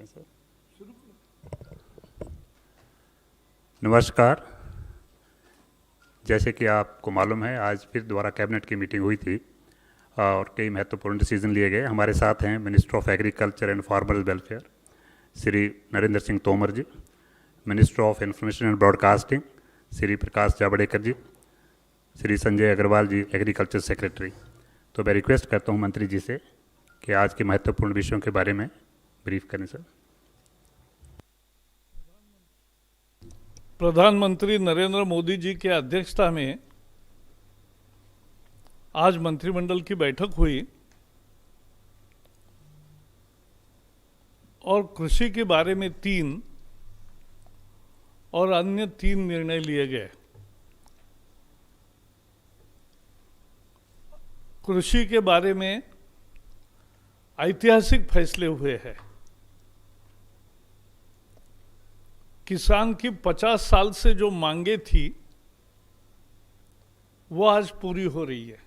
Sir. नमस्कार। जैसे कि आपको मालूम है, आज फिर दोबारा कैबिनेट की मीटिंग हुई थी और कई महत्वपूर्ण डिसीजन लिए गए। हमारे साथ हैं minister of agriculture and farmer welfare Shri Narendra Singh Tomar ji, minister of information and broadcasting Shri Prakash Javadekar ji, Shri Sanjay Agarwal ji agriculture secretary. तो मैं रिक्वेस्ट करता हूं मंत्री जी से कि आज के महत्वपूर्ण विषयों के बारे में ब्रीफ करें सर। प्रधानमंत्री नरेंद्र मोदी जी के अध्यक्षता में आज मंत्रिमंडल की बैठक हुई और कृषि के बारे में 3 और अन्य 3 निर्णय लिए गए। कृषि के बारे में ऐतिहासिक फैसले हुए हैं। किसान की 50 साल से जो मांगे थी वो आज पूरी हो रही है।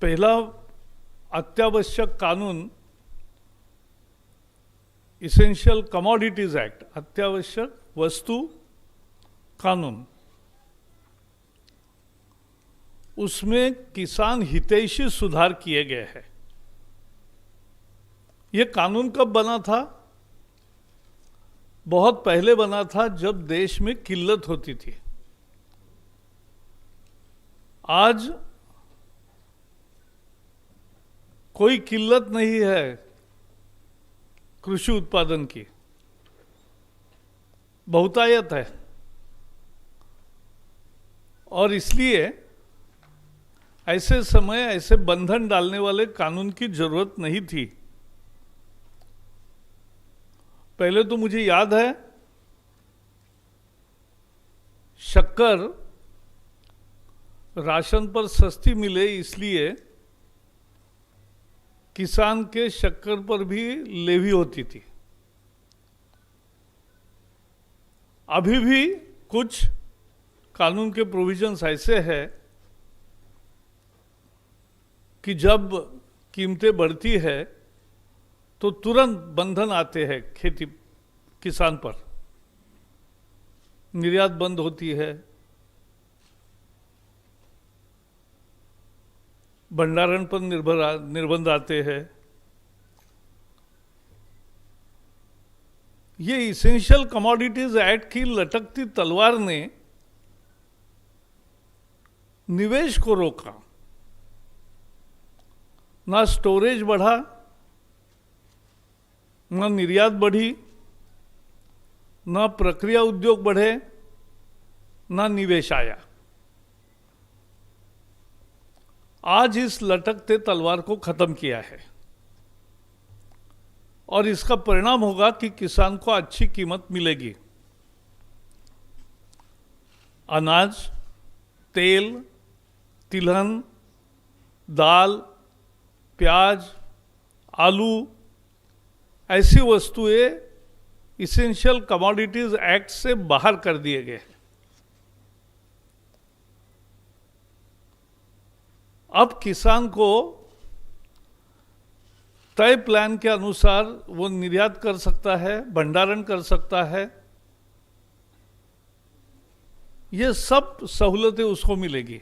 पहला अत्यावश्यक कानून इसेंशियल कमोडिटीज एक्ट, अत्यावश्यक वस्तु कानून, उसमें किसान हितैषी सुधार किए गए हैं। ये कानून कब बना था? बहुत पहले बना था, जब देश में किल्लत होती थी। आज कोई किल्लत नहीं है कृषि उत्पादन की, बहुतायत है। और इसलिए ऐसे समय ऐसे बंधन डालने वाले कानून की जरूरत नहीं थी। पहले तो मुझे याद है, शक्कर राशन पर सस्ती मिले इसलिए किसान के शक्कर पर भी लेवी होती थी। अभी भी कुछ कानून के प्रोविजंस ऐसे हैं कि जब कीमतें बढ़ती है तो तुरंत बंधन आते हैं खेती किसान पर, निर्यात बंद होती है, भंडारण पर निर्बंध आते हैं। ये इसेंशियल कमोडिटीज एक्ट की लटकती तलवार ने निवेश को रोका। ना स्टोरेज बढ़ा, न निर्यात बढ़ी, न प्रक्रिया उद्योग बढ़े, न निवेश आया। आज इस लटकते तलवार को खत्म किया है और इसका परिणाम होगा कि किसान को अच्छी कीमत मिलेगी। अनाज, तेल, तिलहन, दाल, प्याज, आलू, ऐसी वस्तुएं इसेंशियल कमोडिटीज एक्ट से बाहर कर दिए गए। अब किसान को तय प्लान के अनुसार वो निर्यात कर सकता है, भंडारण कर सकता है। ये सब सहूलतें उसको मिलेगी।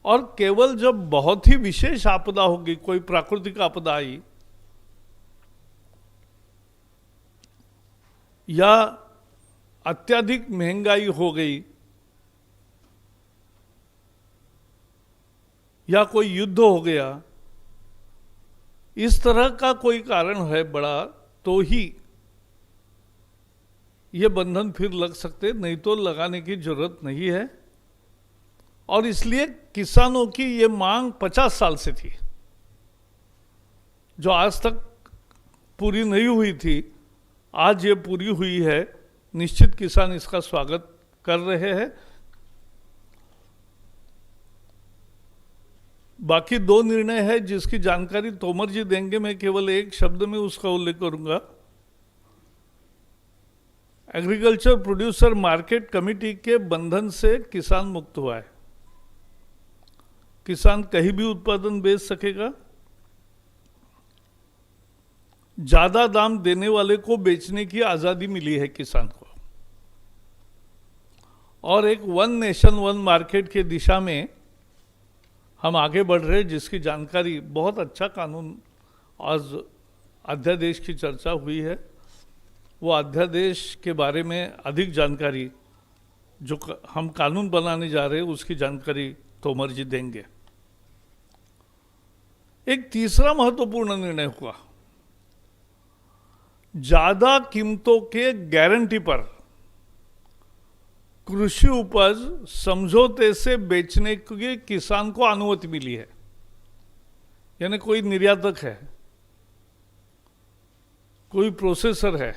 और केवल जब बहुत ही विशेष आपदा होगी, कोई प्राकृतिक आपदा आई या अत्यधिक महंगाई हो गई या कोई युद्ध हो गया, इस तरह का कोई कारण है बड़ा, तो ही ये बंधन फिर लग सकते, नहीं तो लगाने की जरूरत नहीं है। और इसलिए किसानों की ये मांग 50 साल से थी, जो आज तक पूरी नहीं हुई थी, आज ये पूरी हुई है। निश्चित किसान इसका स्वागत कर रहे हैं। बाकी 2 निर्णय है जिसकी जानकारी तोमर जी देंगे, मैं केवल एक शब्द में उसका उल्लेख करूंगा। एग्रीकल्चर प्रोड्यूसर मार्केट कमेटी के बंधन से किसान मुक्त हुआ है। किसान कहीं भी उत्पादन बेच सकेगा, ज्यादा दाम देने वाले को बेचने की आजादी मिली है किसान को, और एक वन नेशन वन मार्केट के दिशा में हम आगे बढ़ रहे हैं, जिसकी जानकारी, बहुत अच्छा कानून आज अध्यादेश की चर्चा हुई है, वो अध्यादेश के बारे में अधिक जानकारी जो हम कानून बनाने जा रहे हैं उसकी जानकारी तोमर जी देंगे। एक तीसरा महत्वपूर्ण निर्णय हुआ, ज्यादा कीमतों के गारंटी पर कृषि उपज समझौते से बेचने की किसान को अनुमति मिली है। यानी कोई निर्यातक है, कोई प्रोसेसर है,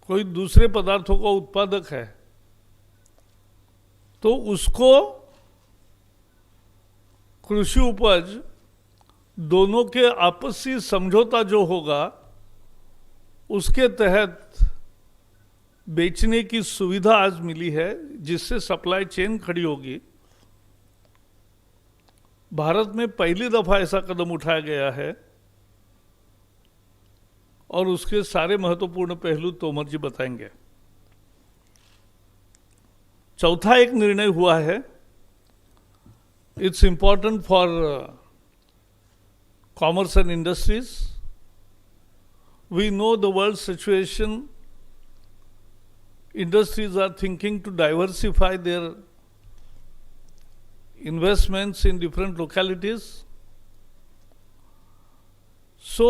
कोई दूसरे पदार्थों का उत्पादक है, तो उसको कृषि उपज दोनों के आपसी समझौता जो होगा उसके तहत बेचने की सुविधा आज मिली है, जिससे सप्लाई चेन खड़ी होगी। भारत में पहली दफा ऐसा कदम उठाया गया है और उसके सारे महत्वपूर्ण पहलू तोमर जी बताएंगे। चौथा एक निर्णय हुआ है, it's important for commerce and industries. We know the world situation, industries are thinking to diversify their investments in different localities. So,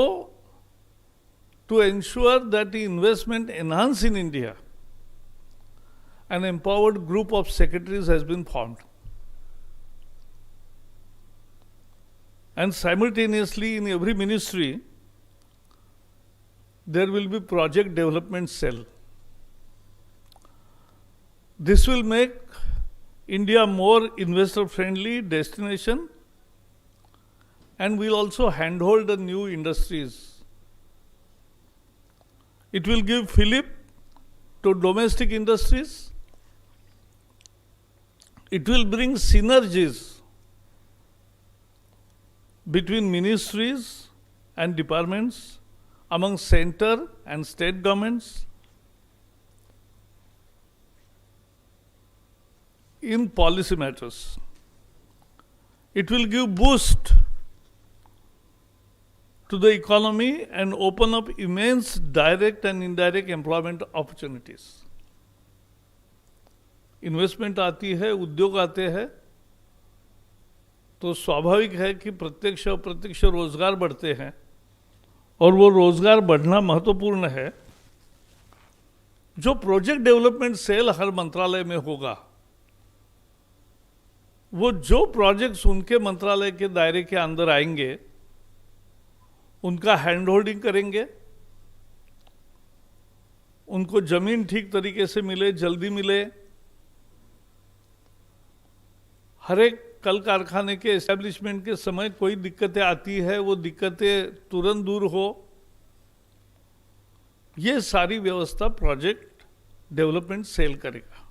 to ensure that the investment enhance in India, an empowered group of secretaries has been formed. And simultaneously in every ministry, there will be project development cell. This will make India more investor-friendly destination and will also handhold the new industries. It will give fillip to domestic industries. It will bring synergies between ministries and departments, among center and state governments, in policy matters. It will give boost to the economy and open up immense direct and indirect employment opportunities. Investment आती है, उद्योग आते हैं, तो स्वाभाविक है कि प्रत्यक्ष अप्रत्यक्ष रोजगार बढ़ते हैं, और वो रोजगार बढ़ना महत्वपूर्ण है। जो प्रोजेक्ट डेवलपमेंट सेल हर मंत्रालय में होगा, वो जो प्रोजेक्ट्स उनके मंत्रालय के दायरे के अंदर आएंगे उनका हैंड होल्डिंग करेंगे, उनको जमीन ठीक तरीके से मिले, जल्दी मिले, हर एक कल कारखाने के एस्टेब्लिशमेंट के समय कोई दिक्कतें आती है, वो दिक्कतें तुरंत दूर हो, ये सारी व्यवस्था प्रोजेक्ट डेवलपमेंट सेल करेगा।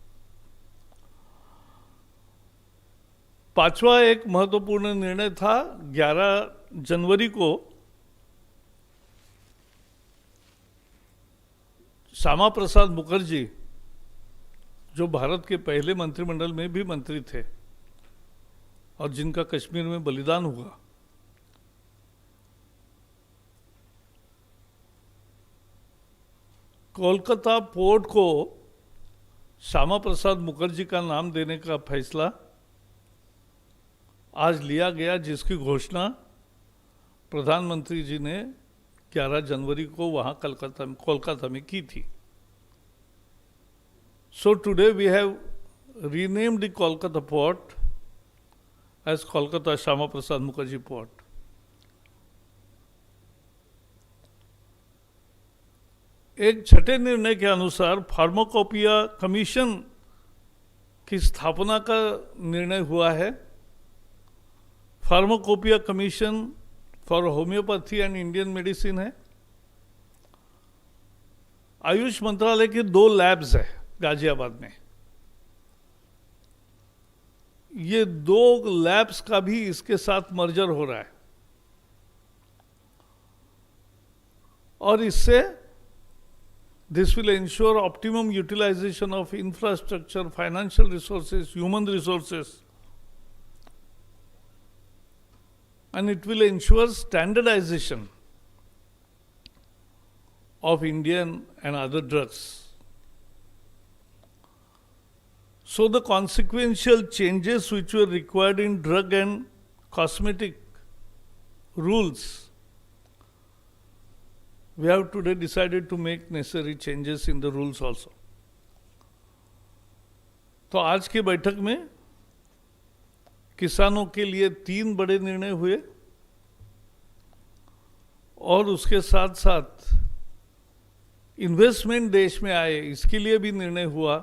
पांचवा एक महत्वपूर्ण निर्णय था, 11 जनवरी को श्यामा प्रसाद मुखर्जी, जो भारत के पहले मंत्रिमंडल में भी मंत्री थे और जिनका कश्मीर में बलिदान हुआ, कोलकाता पोर्ट को श्यामा प्रसाद मुखर्जी का नाम देने का फैसला आज लिया गया, जिसकी घोषणा प्रधानमंत्री जी ने 11 जनवरी को वहां कोलकाता में की थी। So today we have renamed the Kolkata port as Kolkata Shyama Prasad Mukherjee port. एक छठे निर्णय के अनुसार फार्माकोपिया कमीशन की स्थापना का निर्णय हुआ है। Pharmacopoeia commission for homeopathy and Indian medicine है। आयुष मंत्रालय के 2 लैब्स है गाजियाबाद में। ये 2 लैब्स का भी इसके साथ मर्जर हो रहा है, और इससे this will ensure optimum utilisation of infrastructure, financial resources, human resources, and it will ensure standardization of Indian and other drugs. So the consequential changes which were required in drug and cosmetic rules, we have today decided to make necessary changes in the rules also. तो आज की बैठक में किसानों के लिए 3 बड़े निर्णय हुए, और उसके साथ साथ इन्वेस्टमेंट देश में आए इसके लिए भी निर्णय हुआ,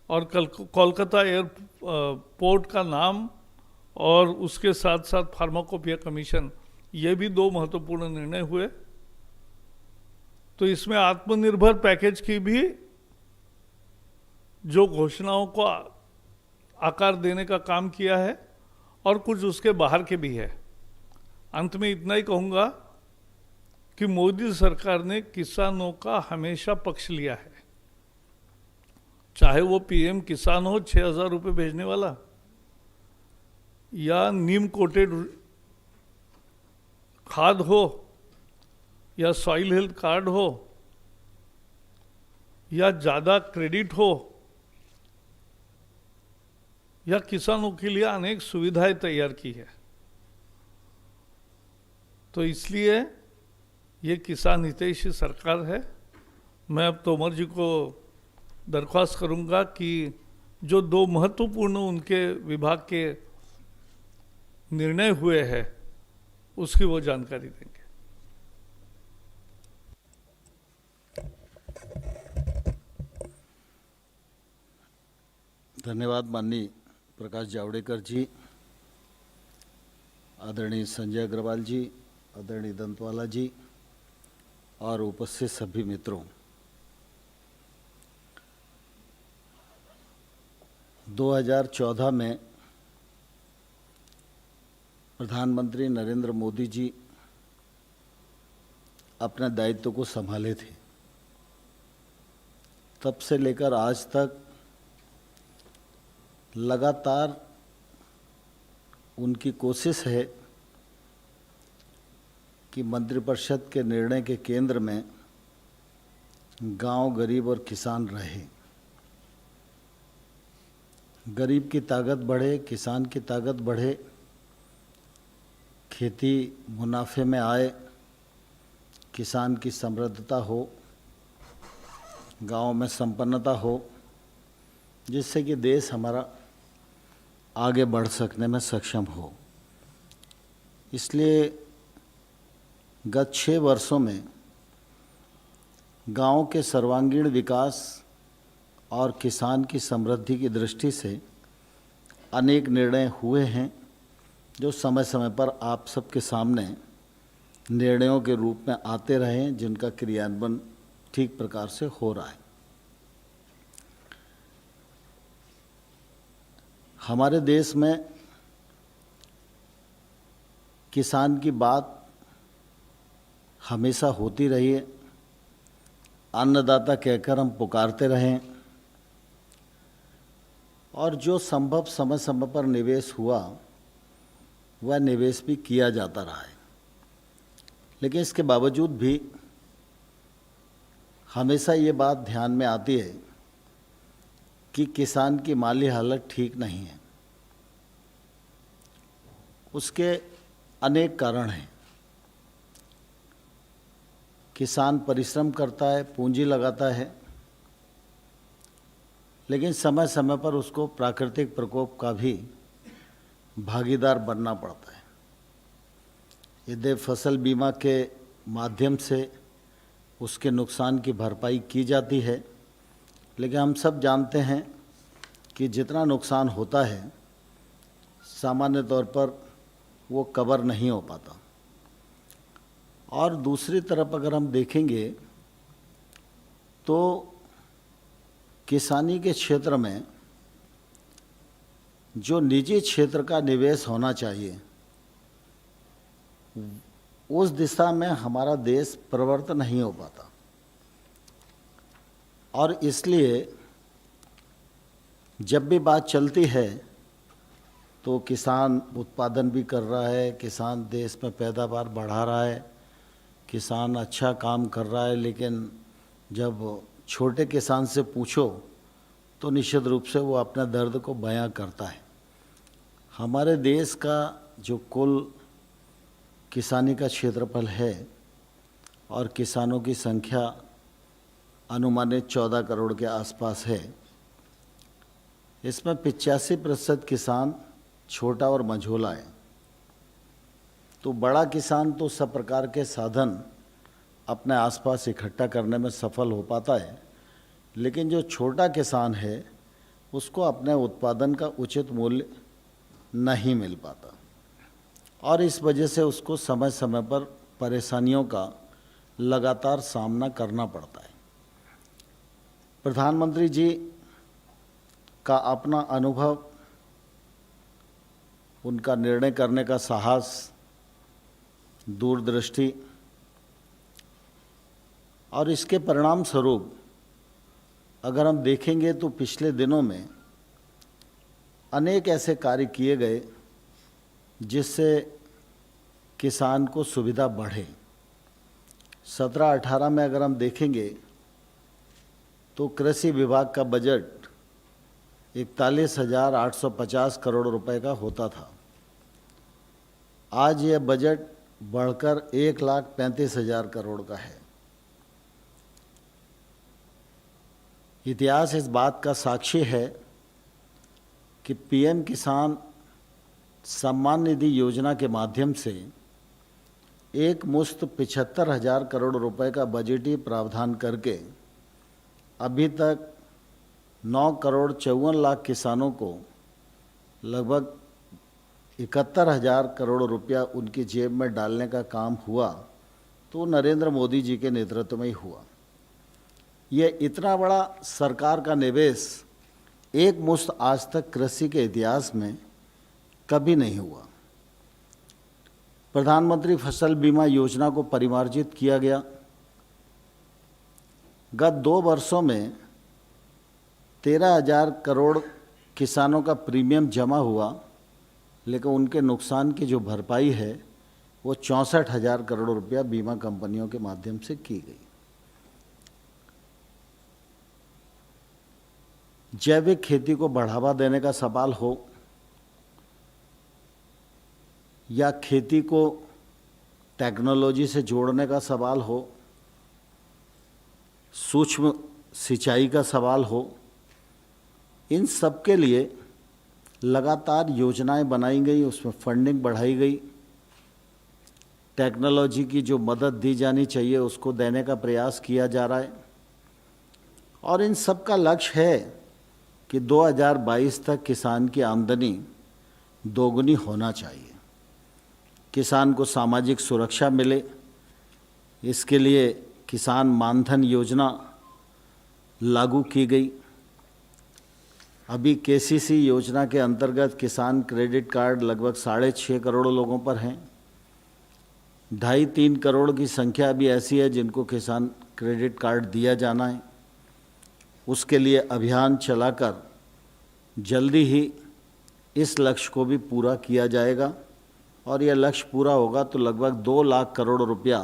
और कोलकाता एयरपोर्ट का नाम और उसके साथ साथ फार्माकोपिया कमीशन, ये भी 2 महत्वपूर्ण निर्णय हुए। तो इसमें आत्मनिर्भर पैकेज की भी जो घोषणाओं को आकार देने का काम किया है, और कुछ उसके बाहर के भी है। अंत में इतना ही कहूँगा कि मोदी सरकार ने किसानों का हमेशा पक्ष लिया है, चाहे वो पीएम किसान हो 6,000 रुपये भेजने वाला, या नीम कोटेड खाद हो, या सॉइल हेल्थ कार्ड हो, या ज़्यादा क्रेडिट हो, या किसानों के लिए अनेक सुविधाएं तैयार की है। तो इसलिए ये किसान हितैषी सरकार है। मैं अब तोमर जी को दरख्वास्त करूंगा कि जो 2 महत्वपूर्ण उनके विभाग के निर्णय हुए हैं उसकी वो जानकारी देंगे। धन्यवाद माननीय प्रकाश जावड़ेकर जी, आदरणीय संजय अग्रवाल जी, आदरणीय दंतवाला जी और उपस्थित सभी मित्रों। 2014 में प्रधानमंत्री नरेंद्र मोदी जी अपने दायित्व को संभाले थे। तब से लेकर आज तक लगातार उनकी कोशिश है कि मंत्रिपरिषद के निर्णय के केंद्र में गांव, गरीब और किसान रहे। गरीब की ताकत बढ़े, किसान की ताकत बढ़े, खेती मुनाफे में आए, किसान की समृद्धता हो, गांव में संपन्नता हो, जिससे कि देश हमारा आगे बढ़ सकने में सक्षम हो। इसलिए गत 6 वर्षों में गांव के सर्वांगीण विकास और किसान की समृद्धि की दृष्टि से अनेक निर्णय हुए हैं, जो समय समय पर आप सबके सामने निर्णयों के रूप में आते रहे हैं, जिनका क्रियान्वयन ठीक प्रकार से हो रहा है। हमारे देश में किसान की बात हमेशा होती रही है, अन्नदाता कहकर हम पुकारते रहें, और जो संभव समय समय पर निवेश हुआ वह निवेश भी किया जाता रहा है। लेकिन इसके बावजूद भी हमेशा ये बात ध्यान में आती है कि किसान की माली हालत ठीक नहीं है। उसके अनेक कारण हैं। किसान परिश्रम करता है, पूंजी लगाता है, लेकिन समय समय पर उसको प्राकृतिक प्रकोप का भी भागीदार बनना पड़ता है। यदि फसल बीमा के माध्यम से उसके नुकसान की भरपाई की जाती है, लेकिन हम सब जानते हैं कि जितना नुकसान होता है सामान्य तौर पर वो कवर नहीं हो पाता। और दूसरी तरफ अगर हम देखेंगे तो किसानी के क्षेत्र में जो निजी क्षेत्र का निवेश होना चाहिए उस दिशा में हमारा देश प्रवृत्त नहीं हो पाता, और इसलिए जब भी बात चलती है तो किसान उत्पादन भी कर रहा है, किसान देश में पैदावार बढ़ा रहा है, किसान अच्छा काम कर रहा है, लेकिन जब छोटे किसान से पूछो तो निश्चित रूप से वो अपने दर्द को बयां करता है। हमारे देश का जो कुल किसानी का क्षेत्रफल है और किसानों की संख्या अनुमानित 14 करोड़ के आसपास है, इसमें 85% किसान छोटा और मझोला है। तो बड़ा किसान तो सब प्रकार के साधन अपने आसपास इकट्ठा करने में सफल हो पाता है, लेकिन जो छोटा किसान है उसको अपने उत्पादन का उचित मूल्य नहीं मिल पाता, और इस वजह से उसको समय समय पर परेशानियों का लगातार सामना करना पड़ता है। प्रधानमंत्री जी का अपना अनुभव, उनका निर्णय करने का साहस, दूरदृष्टि, और इसके परिणाम स्वरूप अगर हम देखेंगे तो पिछले दिनों में अनेक ऐसे कार्य किए गए जिससे किसान को सुविधा बढ़े। 17-18 में अगर हम देखेंगे तो कृषि विभाग का बजट 41,850 करोड़ रुपए का होता था। आज यह बजट बढ़कर 1,35,000 करोड़ का है। इतिहास इस बात का साक्षी है कि पीएम किसान सम्मान निधि योजना के माध्यम से एक मुश्त 75,000 करोड़ रुपए का बजटीय प्रावधान करके अभी तक 9 करोड़ 54 लाख किसानों को लगभग 71,000 करोड़ रुपया उनकी जेब में डालने का काम हुआ, तो नरेंद्र मोदी जी के नेतृत्व में ही हुआ। ये इतना बड़ा सरकार का निवेश एक मुश्त आज तक कृषि के इतिहास में कभी नहीं हुआ। प्रधानमंत्री फसल बीमा योजना को परिमार्जित किया गया। गत 2 वर्षों में 13,000 करोड़ किसानों का प्रीमियम जमा हुआ, लेकिन उनके नुकसान की जो भरपाई है वो 64,000 करोड़ रुपया बीमा कंपनियों के माध्यम से की गई। जैविक खेती को बढ़ावा देने का सवाल हो या खेती को टेक्नोलॉजी से जोड़ने का सवाल हो, सूक्ष्म सिंचाई का सवाल हो, इन सब के लिए लगातार योजनाएं बनाई गई, उसमें फंडिंग बढ़ाई गई, टेक्नोलॉजी की जो मदद दी जानी चाहिए उसको देने का प्रयास किया जा रहा है, और इन सब का लक्ष्य है कि 2022 तक किसान की आमदनी दोगुनी होना चाहिए, किसान को सामाजिक सुरक्षा मिले। इसके लिए किसान मानधन योजना लागू की गई। अभी केसीसी योजना के अंतर्गत किसान क्रेडिट कार्ड लगभग 6.5 करोड़ लोगों पर हैं। 2.5-3 करोड़ की संख्या भी ऐसी है जिनको किसान क्रेडिट कार्ड दिया जाना है। उसके लिए अभियान चलाकर जल्दी ही इस लक्ष्य को भी पूरा किया जाएगा, और यह लक्ष्य पूरा होगा तो लगभग 2 लाख करोड़ रुपया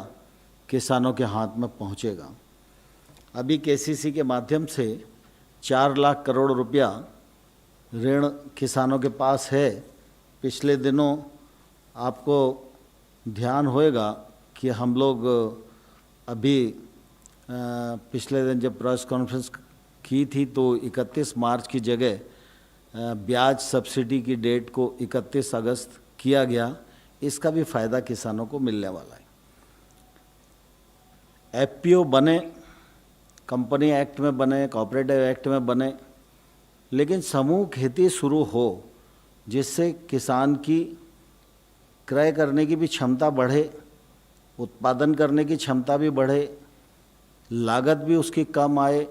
किसानों के हाथ में पहुंचेगा। अभी केसीसी के माध्यम से 4 लाख करोड़ रुपया ऋण किसानों के पास है। पिछले दिनों आपको ध्यान होएगा कि हम लोग अभी पिछले दिन जब प्रेस कॉन्फ्रेंस की थी तो 31 मार्च की जगह ब्याज सब्सिडी की डेट को 31 अगस्त किया गया। इसका भी फ़ायदा किसानों को मिलने वाला है। एफपीओ बने, कंपनी एक्ट में बने, कोऑपरेटिव एक्ट में बने, लेकिन समूह खेती शुरू हो जिससे किसान की क्रय करने की भी क्षमता बढ़े, उत्पादन करने की क्षमता भी बढ़े, लागत भी उसकी कम आए,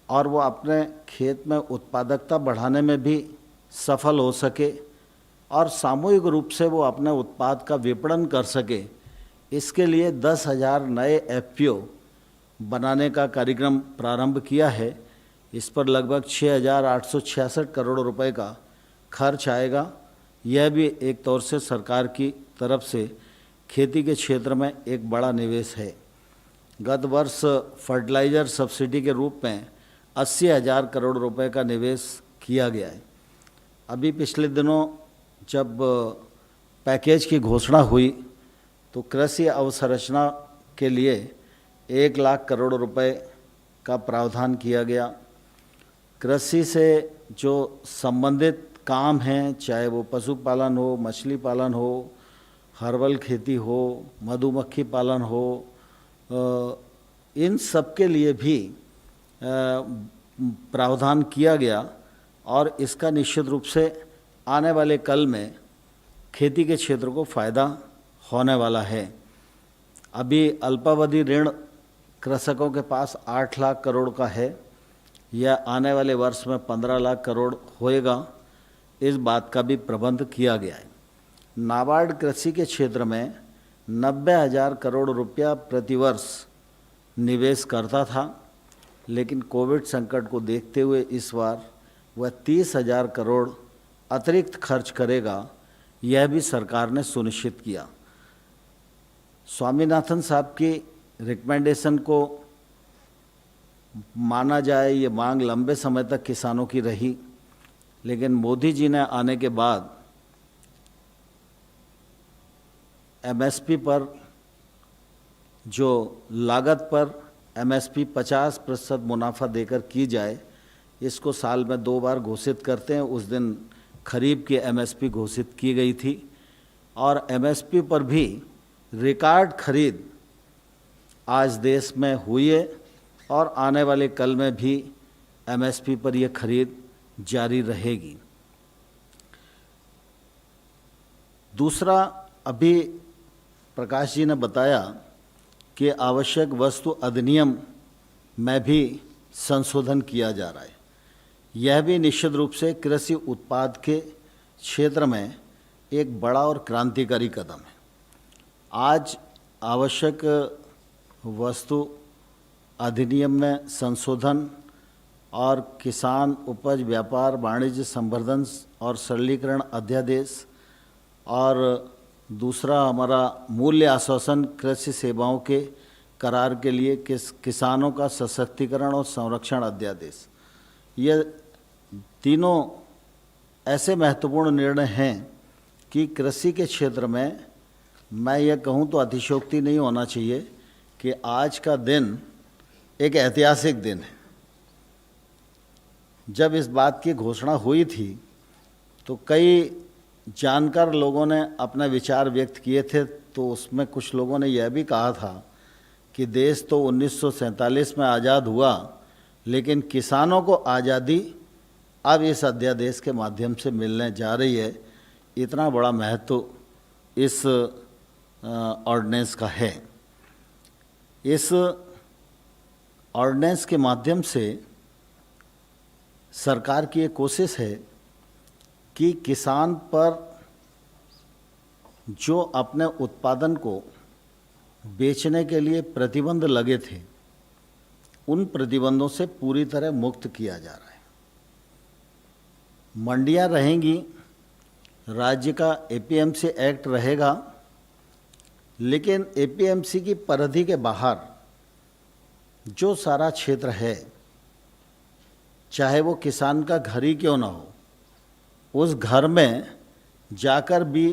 और वो अपने खेत में उत्पादकता बढ़ाने में भी सफल हो सके और सामूहिक रूप से वो अपने उत्पाद का विपणन कर सके, इसके लिए 10,000 नए एफपीओ बनाने का कार्यक्रम प्रारंभ किया है। इस पर लगभग 6,866 करोड़ रुपए का खर्च आएगा। यह भी एक तौर से सरकार की तरफ से खेती के क्षेत्र में एक बड़ा निवेश है। गत वर्ष फर्टिलाइज़र सब्सिडी के रूप में 80,000 करोड़ रुपए का निवेश किया गया है। अभी पिछले दिनों जब पैकेज की घोषणा हुई तो कृषि अवसंरचना के लिए 1 लाख करोड़ रुपए का प्रावधान किया गया। कृषि से जो संबंधित काम हैं, चाहे वो पशुपालन हो, मछली पालन हो, हर्बल खेती हो, मधुमक्खी पालन हो, इन सब के लिए भी प्रावधान किया गया और इसका निश्चित रूप से आने वाले कल में खेती के क्षेत्र को फ़ायदा होने वाला है। अभी अल्पावधि ऋण कृषकों के पास 8 लाख करोड़ का है, यह आने वाले वर्ष में 15 लाख करोड़ होएगा। इस बात का भी प्रबंध किया गया है। नाबार्ड कृषि के क्षेत्र में 90,000 करोड़ रुपया प्रतिवर्ष निवेश करता था, लेकिन कोविड संकट को देखते हुए इस बार वह 30,000 करोड़ अतिरिक्त खर्च करेगा, यह भी सरकार ने सुनिश्चित किया। स्वामीनाथन साहब की रिकमेंडेशन को माना जाए, ये मांग लंबे समय तक किसानों की रही, लेकिन मोदी जी ने आने के बाद एमएसपी पर जो लागत पर एमएसपी 50% मुनाफा देकर की जाए, इसको साल में 2 बार घोषित करते हैं। उस दिन खरीफ की एमएसपी घोषित की गई थी और एमएसपी पर भी रिकॉर्ड खरीद आज देश में हुई है और आने वाले कल में भी एमएसपी पर यह खरीद जारी रहेगी। दूसरा, अभी प्रकाश जी ने बताया कि आवश्यक वस्तु अधिनियम में भी संशोधन किया जा रहा है। यह भी निश्चित रूप से कृषि उत्पाद के क्षेत्र में एक बड़ा और क्रांतिकारी कदम है। आज आवश्यक वस्तु अधिनियम में संशोधन और किसान उपज व्यापार वाणिज्य संवर्धन और सरलीकरण अध्यादेश और दूसरा हमारा मूल्य आश्वासन कृषि सेवाओं के करार के लिए किसानों का सशक्तिकरण और संरक्षण अध्यादेश, ये तीनों ऐसे महत्वपूर्ण निर्णय हैं कि कृषि के क्षेत्र में मैं ये कहूँ तो अतिशयोक्ति नहीं होना चाहिए कि आज का दिन एक ऐतिहासिक दिन है। जब इस बात की घोषणा हुई थी तो कई जानकार लोगों ने अपने विचार व्यक्त किए थे, तो उसमें कुछ लोगों ने यह भी कहा था कि देश तो 1947 में आज़ाद हुआ, लेकिन किसानों को आज़ादी अब इस अध्यादेश के माध्यम से मिलने जा रही है। इतना बड़ा महत्व इस ऑर्डिनेंस का है। इस ऑर्डिनेंस के माध्यम से सरकार की ये कोशिश है कि किसान पर जो अपने उत्पादन को बेचने के लिए प्रतिबंध लगे थे, उन प्रतिबंधों से पूरी तरह मुक्त किया जा रहा है। मंडियां रहेंगी, राज्य का एपीएमसी एक्ट रहेगा, लेकिन एपीएमसी की परिधि के बाहर जो सारा क्षेत्र है, चाहे वो किसान का घर ही क्यों ना हो, उस घर में जाकर भी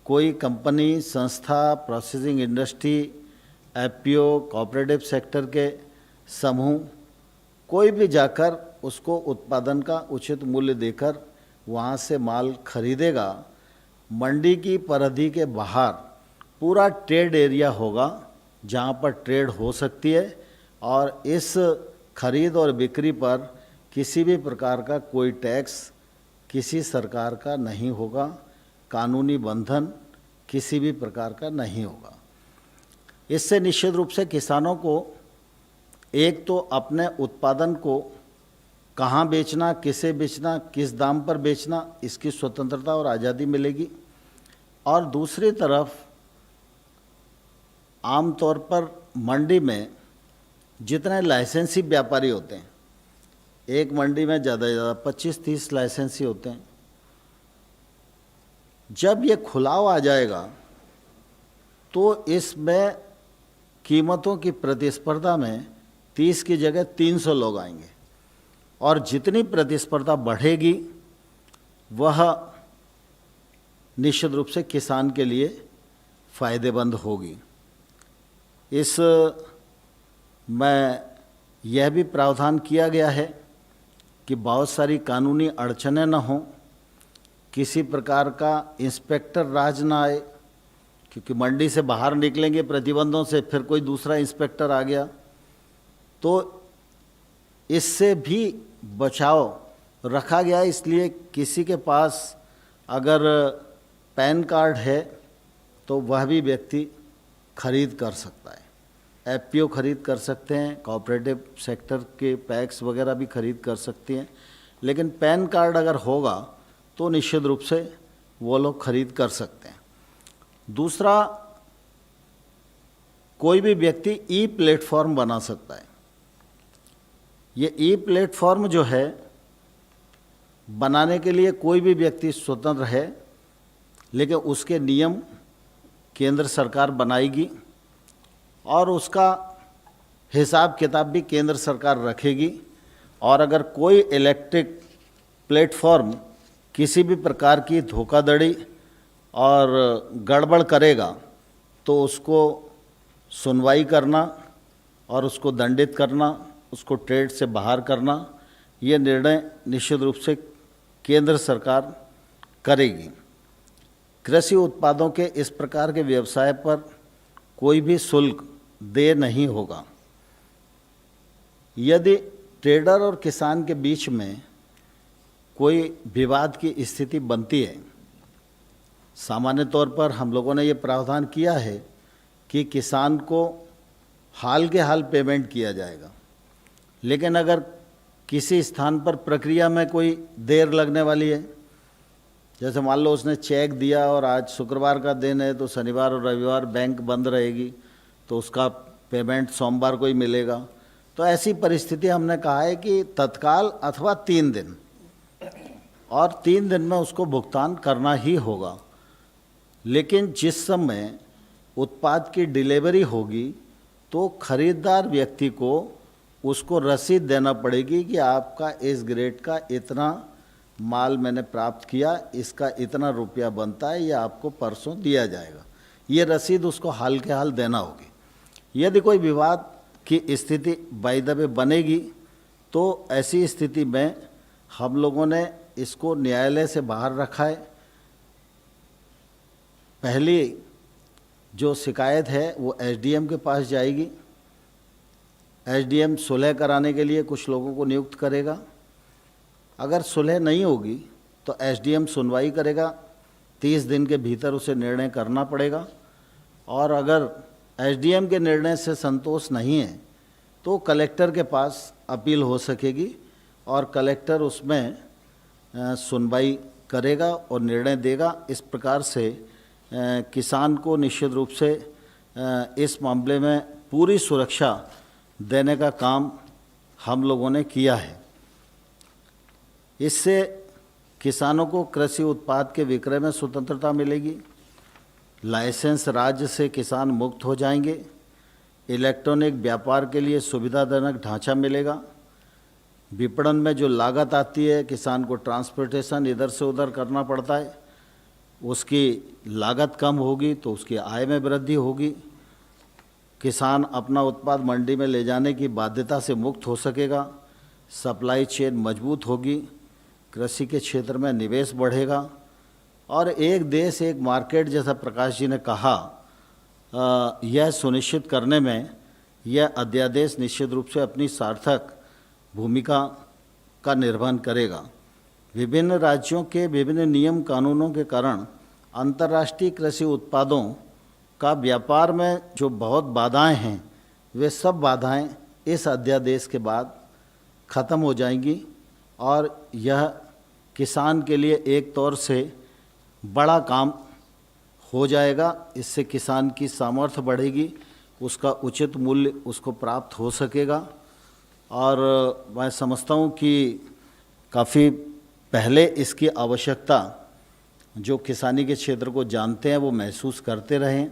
कोई कंपनी, संस्था, processing industry, FPO, cooperative sector के समूह, कोई भी जाकर उसको उत्पादन का उचित मूल्य देकर वहाँ से माल खरीदेगा। मंडी की परिधि के बाहर पूरा ट्रेड एरिया होगा जहाँ पर ट्रेड हो सकती है और इस खरीद और बिक्री पर किसी भी प्रकार का कोई टैक्स किसी सरकार का नहीं होगा, कानूनी बंधन किसी भी प्रकार का नहीं होगा। इससे निश्चित रूप से किसानों को एक तो अपने उत्पादन को कहाँ बेचना, किसे बेचना, किस दाम पर बेचना, इसकी स्वतंत्रता और आज़ादी मिलेगी। और दूसरी तरफ आमतौर पर मंडी में जितने लाइसेंसी व्यापारी होते हैं, एक मंडी में ज़्यादा से ज़्यादा 25-30 लाइसेंसी होते हैं, जब ये खुलाव आ जाएगा तो इसमें कीमतों की प्रतिस्पर्धा में 30 की जगह 300 लोग आएंगे, और जितनी प्रतिस्पर्धा बढ़ेगी वह निश्चित रूप से किसान के लिए फायदेमंद होगी। इस में यह भी प्रावधान किया गया है कि बहुत सारी कानूनी अड़चनें न हों, किसी प्रकार का इंस्पेक्टर राज ना आए, क्योंकि मंडी से बाहर निकलेंगे प्रतिबंधों से, फिर कोई दूसरा इंस्पेक्टर आ गया, तो इससे भी बचाव रखा गया। इसलिए किसी के पास अगर पैन कार्ड है तो वह भी व्यक्ति खरीद कर सकता है, एफपीओ खरीद कर सकते हैं, कोऑपरेटिव सेक्टर के पैक्स वगैरह भी खरीद कर सकती हैं, लेकिन पैन कार्ड अगर होगा तो निश्चित रूप से वो लोग खरीद कर सकते हैं। दूसरा, कोई भी व्यक्ति ई प्लेटफॉर्म बना सकता है। ये ई प्लेटफॉर्म जो है बनाने के लिए कोई भी व्यक्ति स्वतंत्र है, लेकिन उसके नियम केंद्र सरकार बनाएगी और उसका हिसाब किताब भी केंद्र सरकार रखेगी। और अगर कोई इलेक्ट्रिक प्लेटफॉर्म किसी भी प्रकार की धोखाधड़ी और गड़बड़ करेगा तो उसको सुनवाई करना और उसको दंडित करना, उसको ट्रेड से बाहर करना, ये निर्णय निश्चित रूप से केंद्र सरकार करेगी। कृषि उत्पादों के इस प्रकार के व्यवसाय पर कोई भी शुल्क देय नहीं होगा। यदि ट्रेडर और किसान के बीच में कोई विवाद की स्थिति बनती है, सामान्य तौर पर हम लोगों ने ये प्रावधान किया है कि किसान को हाल के हाल पेमेंट किया जाएगा, लेकिन अगर किसी स्थान पर प्रक्रिया में कोई देर लगने वाली है, जैसे मान लो उसने चेक दिया और आज शुक्रवार का दिन है तो शनिवार और रविवार बैंक बंद रहेगी, तो उसका पेमेंट सोमवार को ही मिलेगा, तो ऐसी परिस्थिति हमने कहा है कि तत्काल अथवा 3 दिन, और 3 दिन में उसको भुगतान करना ही होगा। लेकिन जिस समय उत्पाद की डिलीवरी होगी तो खरीदार व्यक्ति को उसको रसीद देना पड़ेगी कि आपका इस ग्रेड का इतना माल मैंने प्राप्त किया, इसका इतना रुपया बनता है, यह आपको परसों दिया जाएगा। ये रसीद उसको हाल के हाल देना होगी। यदि कोई विवाद की स्थिति बाय द वे बनेगी तो ऐसी स्थिति में हम लोगों ने इसको न्यायालय से बाहर रखा है। पहली जो शिकायत है वो एसडीएम के पास जाएगी। एसडीएम सुलह कराने के लिए कुछ लोगों को नियुक्त करेगा। अगर सुलह नहीं होगी तो एसडीएम सुनवाई करेगा, 30 दिन के भीतर उसे निर्णय करना पड़ेगा। और अगर एसडीएम के निर्णय से संतोष नहीं है तो कलेक्टर के पास अपील हो सकेगी और कलेक्टर उसमें सुनवाई करेगा और निर्णय देगा। इस प्रकार से किसान को निश्चित रूप से इस मामले में पूरी सुरक्षा देने का काम हम लोगों ने किया है। इससे किसानों को कृषि उत्पाद के विक्रय में स्वतंत्रता मिलेगी, लाइसेंस राज्य से किसान मुक्त हो जाएंगे, इलेक्ट्रॉनिक व्यापार के लिए सुविधाजनक ढांचा मिलेगा, विपणन में जो लागत आती है, किसान को ट्रांसपोर्टेशन इधर से उधर करना पड़ता है, उसकी लागत कम होगी तो उसकी आय में वृद्धि होगी। किसान अपना उत्पाद मंडी में ले जाने की बाध्यता से मुक्त हो सकेगा, सप्लाई चेन मजबूत होगी, कृषि के क्षेत्र में निवेश बढ़ेगा और एक देश एक मार्केट जैसा प्रकाश जी ने कहा, यह सुनिश्चित करने में यह अध्यादेश निश्चित रूप से अपनी सार्थक भूमिका का निर्वहन करेगा। विभिन्न राज्यों के विभिन्न नियम कानूनों के कारण अंतर्राष्ट्रीय कृषि उत्पादों का व्यापार में जो बहुत बाधाएं हैं, वे सब बाधाएं इस अध्यादेश के बाद ख़त्म हो जाएंगी और यह किसान के लिए एक तौर से बड़ा काम हो जाएगा। इससे किसान की सामर्थ्य बढ़ेगी, उसका उचित मूल्य उसको प्राप्त हो सकेगा। और मैं समझता हूँ कि काफ़ी पहले इसकी आवश्यकता जो किसानी के क्षेत्र को जानते हैं वो महसूस करते रहें।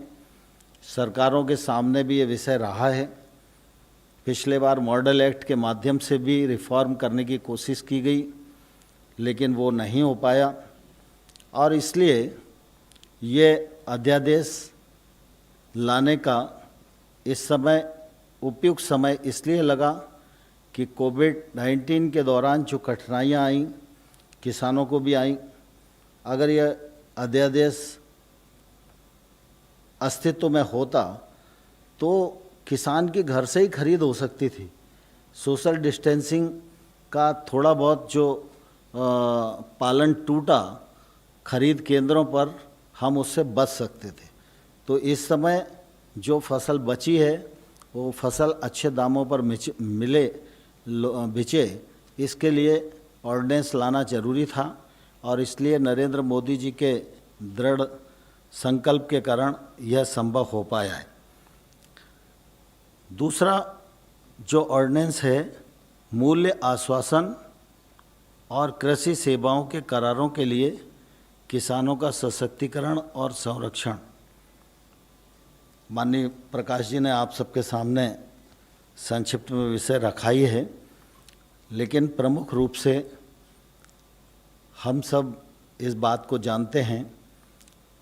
सरकारों के सामने भी ये विषय रहा है। पिछले बार मॉडल एक्ट के माध्यम से भी रिफॉर्म करने की कोशिश की गई, लेकिन वो नहीं हो पाया। और इसलिए ये अध्यादेश लाने का इस समय उपयुक्त समय इसलिए लगा कि कोविड-19 के दौरान जो कठिनाइयाँ आईं, किसानों को भी आईं। अगर यह अध्यादेश अस्तित्व में होता तो किसान के घर से ही खरीद हो सकती थी। सोशल डिस्टेंसिंग का थोड़ा बहुत जो पालन टूटा खरीद केंद्रों पर, हम उससे बच सकते थे। तो इस समय जो फसल बची है वो फसल अच्छे दामों पर बिचे, इसके लिए ऑर्डिनेंस लाना जरूरी था। और इसलिए नरेंद्र मोदी जी के दृढ़ संकल्प के कारण यह संभव हो पाया है। दूसरा जो ऑर्डिनेंस है, मूल्य आश्वासन और कृषि सेवाओं के करारों के लिए किसानों का सशक्तिकरण और संरक्षण। माननीय प्रकाश जी ने आप सबके सामने संक्षिप्त में विषय रखा ही है, लेकिन प्रमुख रूप से हम सब इस बात को जानते हैं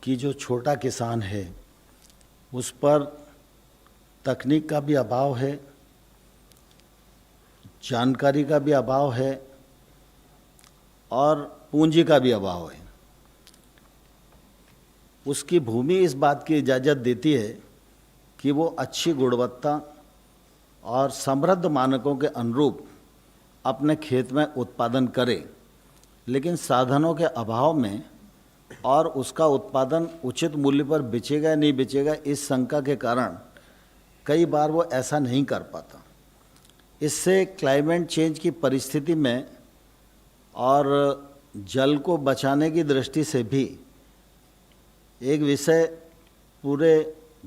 कि जो छोटा किसान है उस पर तकनीक का भी अभाव है, जानकारी का भी अभाव है और पूंजी का भी अभाव है। उसकी भूमि इस बात की इजाज़त देती है कि वो अच्छी गुणवत्ता और समृद्ध मानकों के अनुरूप अपने खेत में उत्पादन करे, लेकिन साधनों के अभाव में और उसका उत्पादन उचित मूल्य पर बेचेगा या नहीं बेचेगा, इस शंका के कारण कई बार वो ऐसा नहीं कर पाता। इससे क्लाइमेट चेंज की परिस्थिति में और जल को बचाने की दृष्टि से भी एक विषय पूरे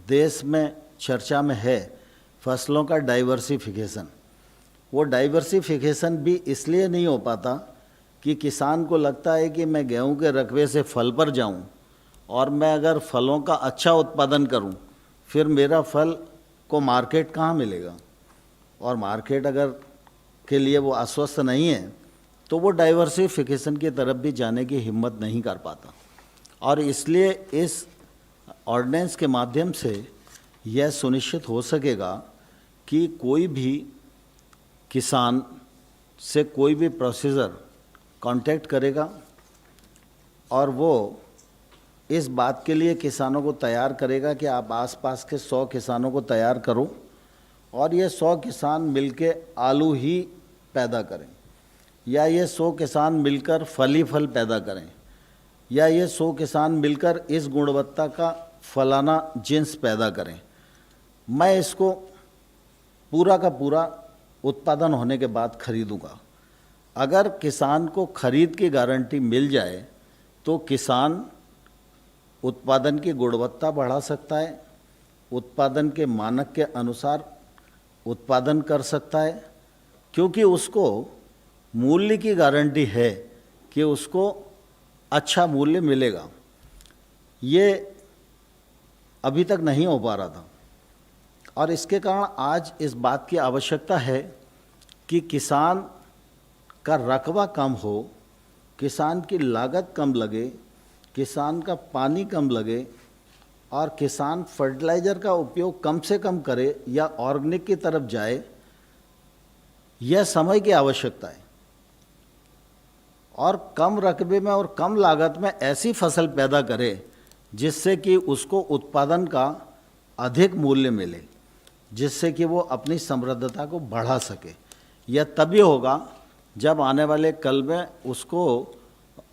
देश में चर्चा में है, फसलों का डाइवर्सिफिकेशन। वो डाइवर्सिफिकेशन भी इसलिए नहीं हो पाता कि किसान को लगता है कि मैं गेहूं के रकबे से फल पर जाऊं और मैं अगर फलों का अच्छा उत्पादन करूं फिर मेरा फल को मार्केट कहाँ मिलेगा, और मार्केट अगर के लिए वो आश्वस्त नहीं है तो वो डाइवर्सिफिकेशन की तरफ भी जाने की हिम्मत नहीं कर पाता। और इसलिए इस ऑर्डिनेंस के माध्यम से यह सुनिश्चित हो सकेगा कि कोई भी किसान से कोई भी प्रोसीजर कांटेक्ट करेगा और वो इस बात के लिए किसानों को तैयार करेगा कि आप आसपास के 100 किसानों को तैयार करो और ये 100 किसान मिलके आलू ही पैदा करें, या ये 100 किसान मिलकर फल ही फल पैदा करें, या ये 100 किसान मिलकर इस गुणवत्ता का फलाना जिन्स पैदा करें। मैं इसको पूरा का पूरा उत्पादन होने के बाद खरीदूंगा। अगर किसान को खरीद की गारंटी मिल जाए तो किसान उत्पादन की गुणवत्ता बढ़ा सकता है, उत्पादन के मानक के अनुसार उत्पादन कर सकता है, क्योंकि उसको मूल्य की गारंटी है कि उसको अच्छा मूल्य मिलेगा। ये अभी तक नहीं हो पा रहा था और इसके कारण आज इस बात की आवश्यकता है कि किसान का रकबा कम हो, किसान की लागत कम लगे, किसान का पानी कम लगे और किसान फर्टिलाइज़र का उपयोग कम से कम करे या ऑर्गेनिक की तरफ जाए। यह समय की आवश्यकता है और कम रकबे में और कम लागत में ऐसी फसल पैदा करे जिससे कि उसको उत्पादन का अधिक मूल्य मिले, जिससे कि वो अपनी समृद्धता को बढ़ा सके। यह तभी होगा जब आने वाले कल में उसको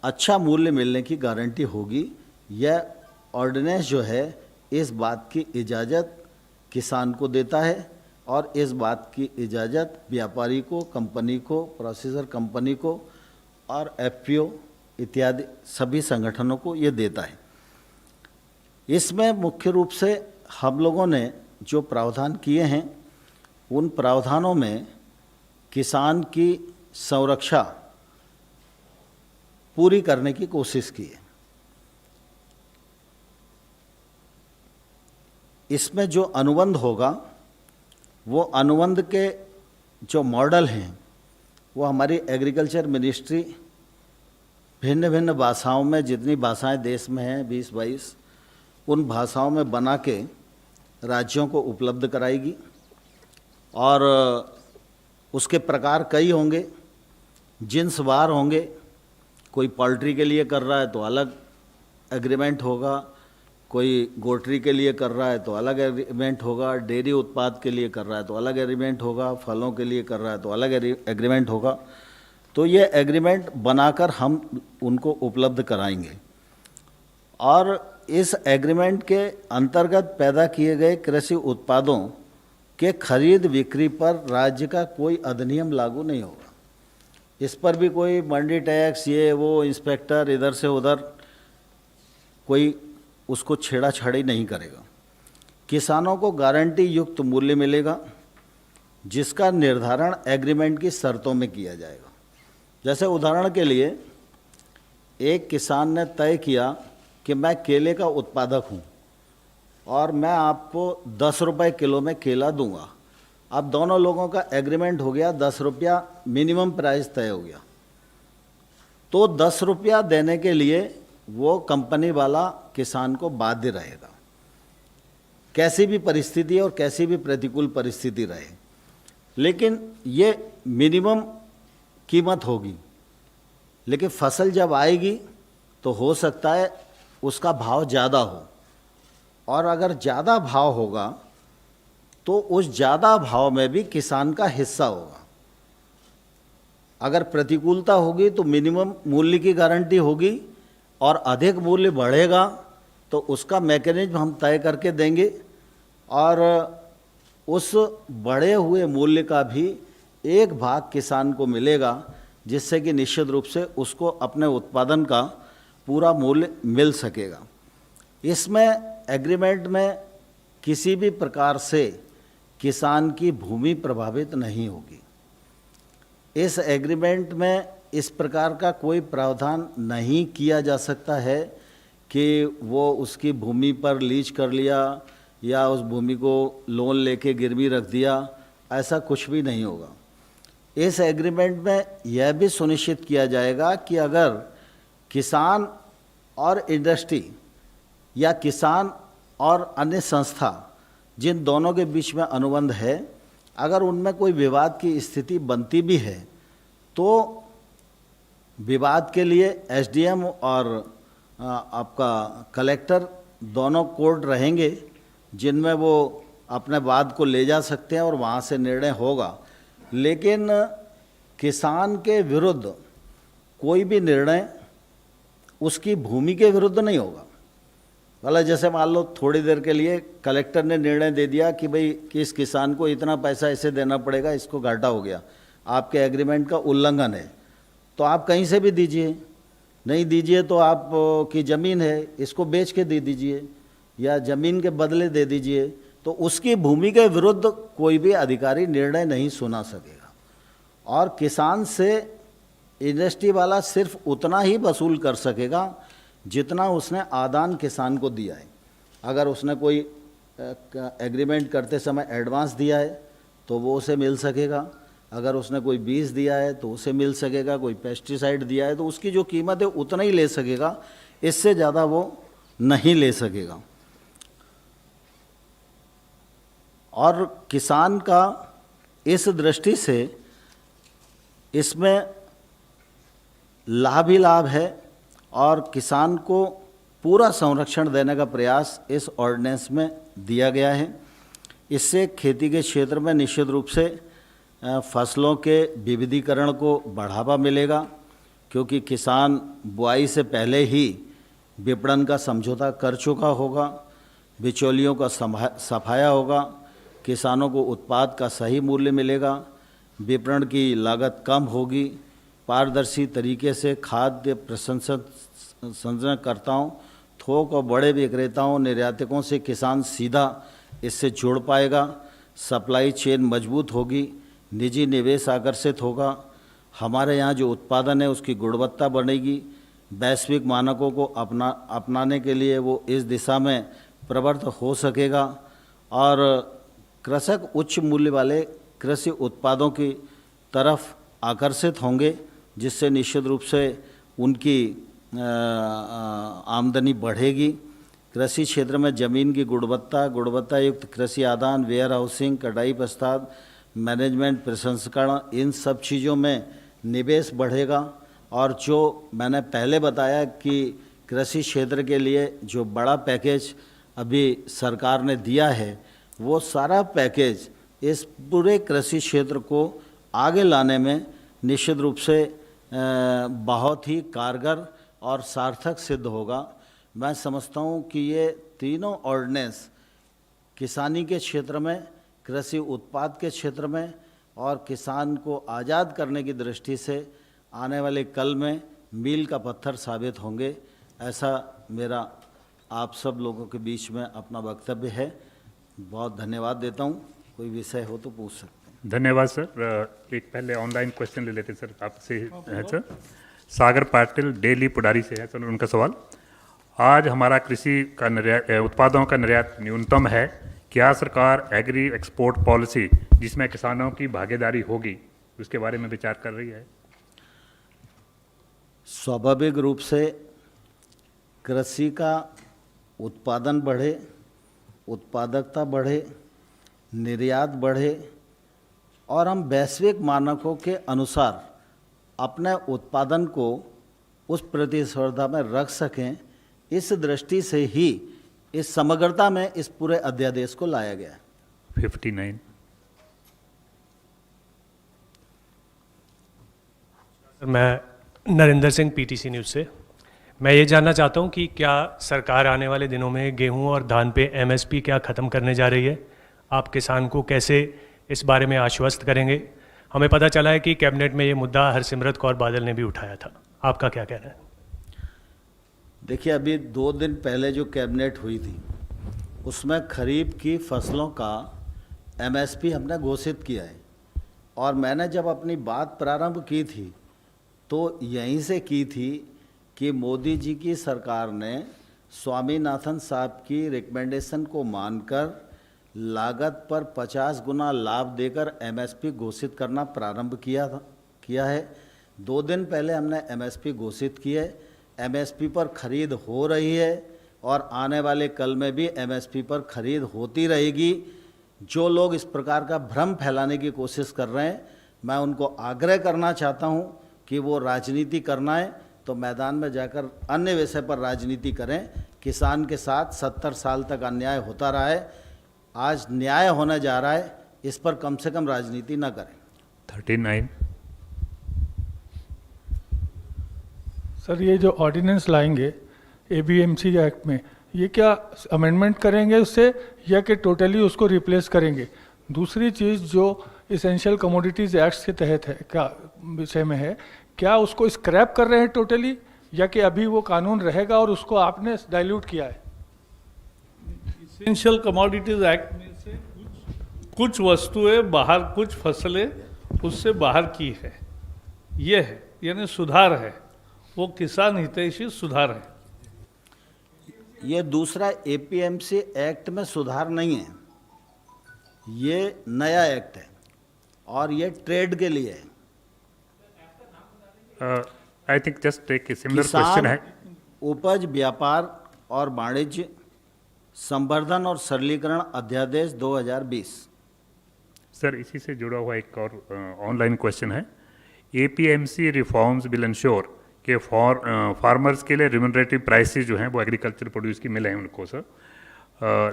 अच्छा मूल्य मिलने की गारंटी होगी। यह ऑर्डिनेंस जो है इस बात की इजाज़त किसान को देता है और इस बात की इजाज़त व्यापारी को, कंपनी को, प्रोसेसर कंपनी को और एफपीओ इत्यादि सभी संगठनों को ये देता है। इसमें मुख्य रूप से हम लोगों ने जो प्रावधान किए हैं उन प्रावधानों में किसान की संरक्षा पूरी करने की कोशिश की है। इसमें जो अनुबंध होगा वो अनुबंध के जो मॉडल हैं वो हमारी एग्रीकल्चर मिनिस्ट्री भिन्न भिन्न भाषाओं में, जितनी भाषाएं देश में हैं 20-22, उन भाषाओं में बना के राज्यों को उपलब्ध कराएगी। और उसके प्रकार कई होंगे, जिन्सवार होंगे। कोई पोल्ट्री के लिए कर रहा है तो अलग एग्रीमेंट होगा, कोई गोट्री के लिए कर रहा है तो अलग एग्रीमेंट होगा, डेयरी उत्पाद के लिए कर रहा है तो अलग एग्रीमेंट होगा, फलों के लिए कर रहा है तो अलग एग्रीमेंट होगा। तो ये एग्रीमेंट बनाकर हम उनको उपलब्ध कराएंगे और इस एग्रीमेंट के अंतर्गत पैदा किए गए कृषि उत्पादों के खरीद बिक्री पर राज्य का कोई अधिनियम लागू नहीं होगा। इस पर भी कोई मंडी टैक्स, ये वो इंस्पेक्टर इधर से उधर कोई उसको छेड़ाछाड़ी नहीं करेगा। किसानों को गारंटी युक्त मूल्य मिलेगा जिसका निर्धारण एग्रीमेंट की शर्तों में किया जाएगा। जैसे उदाहरण के लिए एक किसान ने तय किया कि मैं केले का उत्पादक हूँ और मैं आपको 10 रुपये किलो में केला दूंगा। अब दोनों लोगों का एग्रीमेंट हो गया, 10 रुपया मिनिमम प्राइस तय हो गया। तो 10 रुपया देने के लिए वो कंपनी वाला किसान को बाध्य रहेगा, कैसी भी परिस्थिति और कैसी भी प्रतिकूल परिस्थिति रहे। लेकिन ये मिनिमम कीमत होगी, लेकिन फसल जब आएगी तो हो सकता है उसका भाव ज़्यादा हो, और अगर ज़्यादा भाव होगा तो उस ज़्यादा भाव में भी किसान का हिस्सा होगा। अगर प्रतिकूलता होगी तो मिनिमम मूल्य की गारंटी होगी, और अधिक मूल्य बढ़ेगा तो उसका मैकेनिज्म हम तय करके देंगे, और उस बढ़े हुए मूल्य का भी एक भाग किसान को मिलेगा, जिससे कि निश्चित रूप से उसको अपने उत्पादन का पूरा मूल्य मिल सकेगा। इसमें एग्रीमेंट में किसी भी प्रकार से किसान की भूमि प्रभावित नहीं होगी। इस एग्रीमेंट में इस प्रकार का कोई प्रावधान नहीं किया जा सकता है कि वो उसकी भूमि पर लीज कर लिया या उस भूमि को लोन लेके गिरवी रख दिया, ऐसा कुछ भी नहीं होगा। इस एग्रीमेंट में यह भी सुनिश्चित किया जाएगा कि अगर किसान और इंडस्ट्री या किसान और अन्य संस्था, जिन दोनों के बीच में अनुबंध है, अगर उनमें कोई विवाद की स्थिति बनती भी है तो विवाद के लिए एसडीएम और आपका कलेक्टर दोनों कोर्ट रहेंगे, जिनमें वो अपने वाद को ले जा सकते हैं और वहाँ से निर्णय होगा। लेकिन किसान के विरुद्ध कोई भी निर्णय उसकी भूमि के विरुद्ध नहीं होगा। भला जैसे मान लो थोड़ी देर के लिए कलेक्टर ने निर्णय दे दिया कि भाई कि इस किसान को इतना पैसा ऐसे देना पड़ेगा, इसको घाटा हो गया, आपके एग्रीमेंट का उल्लंघन है, तो आप कहीं से भी दीजिए, नहीं दीजिए तो आप की ज़मीन है, इसको बेच के दे दीजिए या ज़मीन के बदले दे दीजिए, तो उसकी भूमि के विरुद्ध कोई भी अधिकारी निर्णय नहीं सुना सकेगा। और किसान से इंडस्ट्री वाला सिर्फ उतना ही वसूल कर सकेगा जितना उसने आदान किसान को दिया है। अगर उसने कोई एग्रीमेंट करते समय एडवांस दिया है तो वो उसे मिल सकेगा, अगर उसने कोई बीज दिया है तो उसे मिल सकेगा, कोई पेस्टिसाइड दिया है तो उसकी जो कीमत है उतना ही ले सकेगा, इससे ज़्यादा वो नहीं ले सकेगा। और किसान का इस दृष्टि से इसमें लाभ ही लाभ है और किसान को पूरा संरक्षण देने का प्रयास इस ऑर्डिनेंस में दिया गया है। इससे खेती के क्षेत्र में निश्चित रूप से फसलों के विविधीकरण को बढ़ावा मिलेगा, क्योंकि किसान बुआई से पहले ही विपणन का समझौता कर चुका होगा, बिचौलियों का सफाया होगा, किसानों को उत्पाद का सही मूल्य मिलेगा, विपणन की लागत कम होगी, पारदर्शी तरीके से खाद्य प्रसंस्करणकर्ताओं, थोक और बड़े विक्रेताओं, निर्यातकों से किसान सीधा इससे जुड़ पाएगा। सप्लाई चेन मजबूत होगी, निजी निवेश आकर्षित होगा, हमारे यहाँ जो उत्पादन है उसकी गुणवत्ता बढ़ेगी, वैश्विक मानकों को अपनाने के लिए वो इस दिशा में प्रवृत्त हो सकेगा और कृषक उच्च मूल्य वाले कृषि उत्पादों की तरफ आकर्षित होंगे, जिससे निश्चित रूप से उनकी आमदनी बढ़ेगी। कृषि क्षेत्र में ज़मीन की गुणवत्ता युक्त कृषि आदान, वेयर हाउसिंग, कटाई पश्चात मैनेजमेंट, प्रसंस्करण, इन सब चीज़ों में निवेश बढ़ेगा। और जो मैंने पहले बताया कि कृषि क्षेत्र के लिए जो बड़ा पैकेज अभी सरकार ने दिया है, वो सारा पैकेज इस पूरे कृषि क्षेत्र को आगे लाने में निश्चित रूप से बहुत ही कारगर और सार्थक सिद्ध होगा। मैं समझता हूँ कि ये तीनों ऑर्डिनेंस किसानी के क्षेत्र में, कृषि उत्पाद के क्षेत्र में और किसान को आज़ाद करने की दृष्टि से आने वाले कल में मील का पत्थर साबित होंगे। ऐसा मेरा आप सब लोगों के बीच में अपना वक्तव्य है। बहुत धन्यवाद देता हूँ। कोई विषय हो तो पूछ सकते हैं। धन्यवाद सर। एक पहले ऑनलाइन क्वेश्चन ले लेते हैं सर, आपसे है सर। सागर पाटिल डेली पुडारी से है सर, उनका सवाल, आज हमारा कृषि का उत्पादों का निर्यात न्यूनतम है, क्या सरकार एग्री एक्सपोर्ट पॉलिसी जिसमें किसानों की भागीदारी होगी उसके बारे में विचार कर रही है? स्वाभाविक रूप से कृषि का उत्पादन बढ़े, उत्पादकता बढ़े, निर्यात बढ़े और हम वैश्विक मानकों के अनुसार अपने उत्पादन को उस प्रतिस्पर्धा में रख सकें, इस दृष्टि से ही इस समग्रता में इस पूरे अध्यादेश को लाया गया है। 59। मैं नरेंद्र सिंह पीटीसी न्यूज़ से। मैं ये जानना चाहता हूँ कि क्या सरकार आने वाले दिनों में गेहूं और धान पे एमएसपी क्या ख़त्म करने जा रही है? आप किसान को कैसे इस बारे में आश्वस्त करेंगे? हमें पता चला है कि कैबिनेट में ये मुद्दा हरसिमरत कौर बादल ने भी उठाया था, आपका क्या कहना है? देखिए, अभी 2 दिन पहले जो कैबिनेट हुई थी उसमें खरीफ की फसलों का एमएसपी हमने घोषित किया है और मैंने जब अपनी बात प्रारंभ की थी तो यहीं से की थी कि मोदी जी की सरकार ने स्वामीनाथन साहब की रिकमेंडेशन को मानकर लागत पर 50 गुना लाभ देकर एमएसपी घोषित करना प्रारंभ किया है। 2 दिन पहले हमने एमएसपी घोषित की है। एमएसपी पर खरीद हो रही है और आने वाले कल में भी एमएसपी पर खरीद होती रहेगी। जो लोग इस प्रकार का भ्रम फैलाने की कोशिश कर रहे हैं, मैं उनको आग्रह करना चाहता हूं कि वो राजनीति करना है तो मैदान में जाकर अन्य विषय पर राजनीति करें। किसान के साथ 70 साल तक अन्याय होता रहा है, आज न्याय होने जा रहा है, इस पर कम से कम राजनीति न करें। 39। सर, ये जो ऑर्डिनेंस लाएंगे एबीएमसी एक्ट में, ये क्या अमेंडमेंट करेंगे उससे या कि टोटली उसको रिप्लेस करेंगे? दूसरी चीज़ जो इसेंशियल कमोडिटीज़ एक्ट के तहत है, क्या विषय में है, क्या उसको स्क्रैप कर रहे हैं टोटली या कि अभी वो कानून रहेगा और उसको आपने डाइल्यूट किया है? इसेंशियल कमोडिटीज एक्ट में से कुछ वस्तुएं बाहर, कुछ फसलें उससे बाहर की है, ये है, यानी सुधार है, वो किसान हितैषी सुधार है। ये दूसरा एपीएमसी एक्ट में सुधार नहीं है, ये नया एक्ट है और ये ट्रेड के लिए है। I think just take a similar question है। उपज व्यापार और वाणिज्य संवर्धन और सरलीकरण अध्यादेश 2020। सर, इसी से जुड़ा हुआ एक और ऑनलाइन क्वेश्चन है। एपीएमसी रिफॉर्म्स विल इंश्योर कि फार्मर्स के लिए रिम्यूनरेटिव प्राइसेस जो हैं वो एग्रीकल्चर प्रोड्यूस की मिले हैं उनको सर,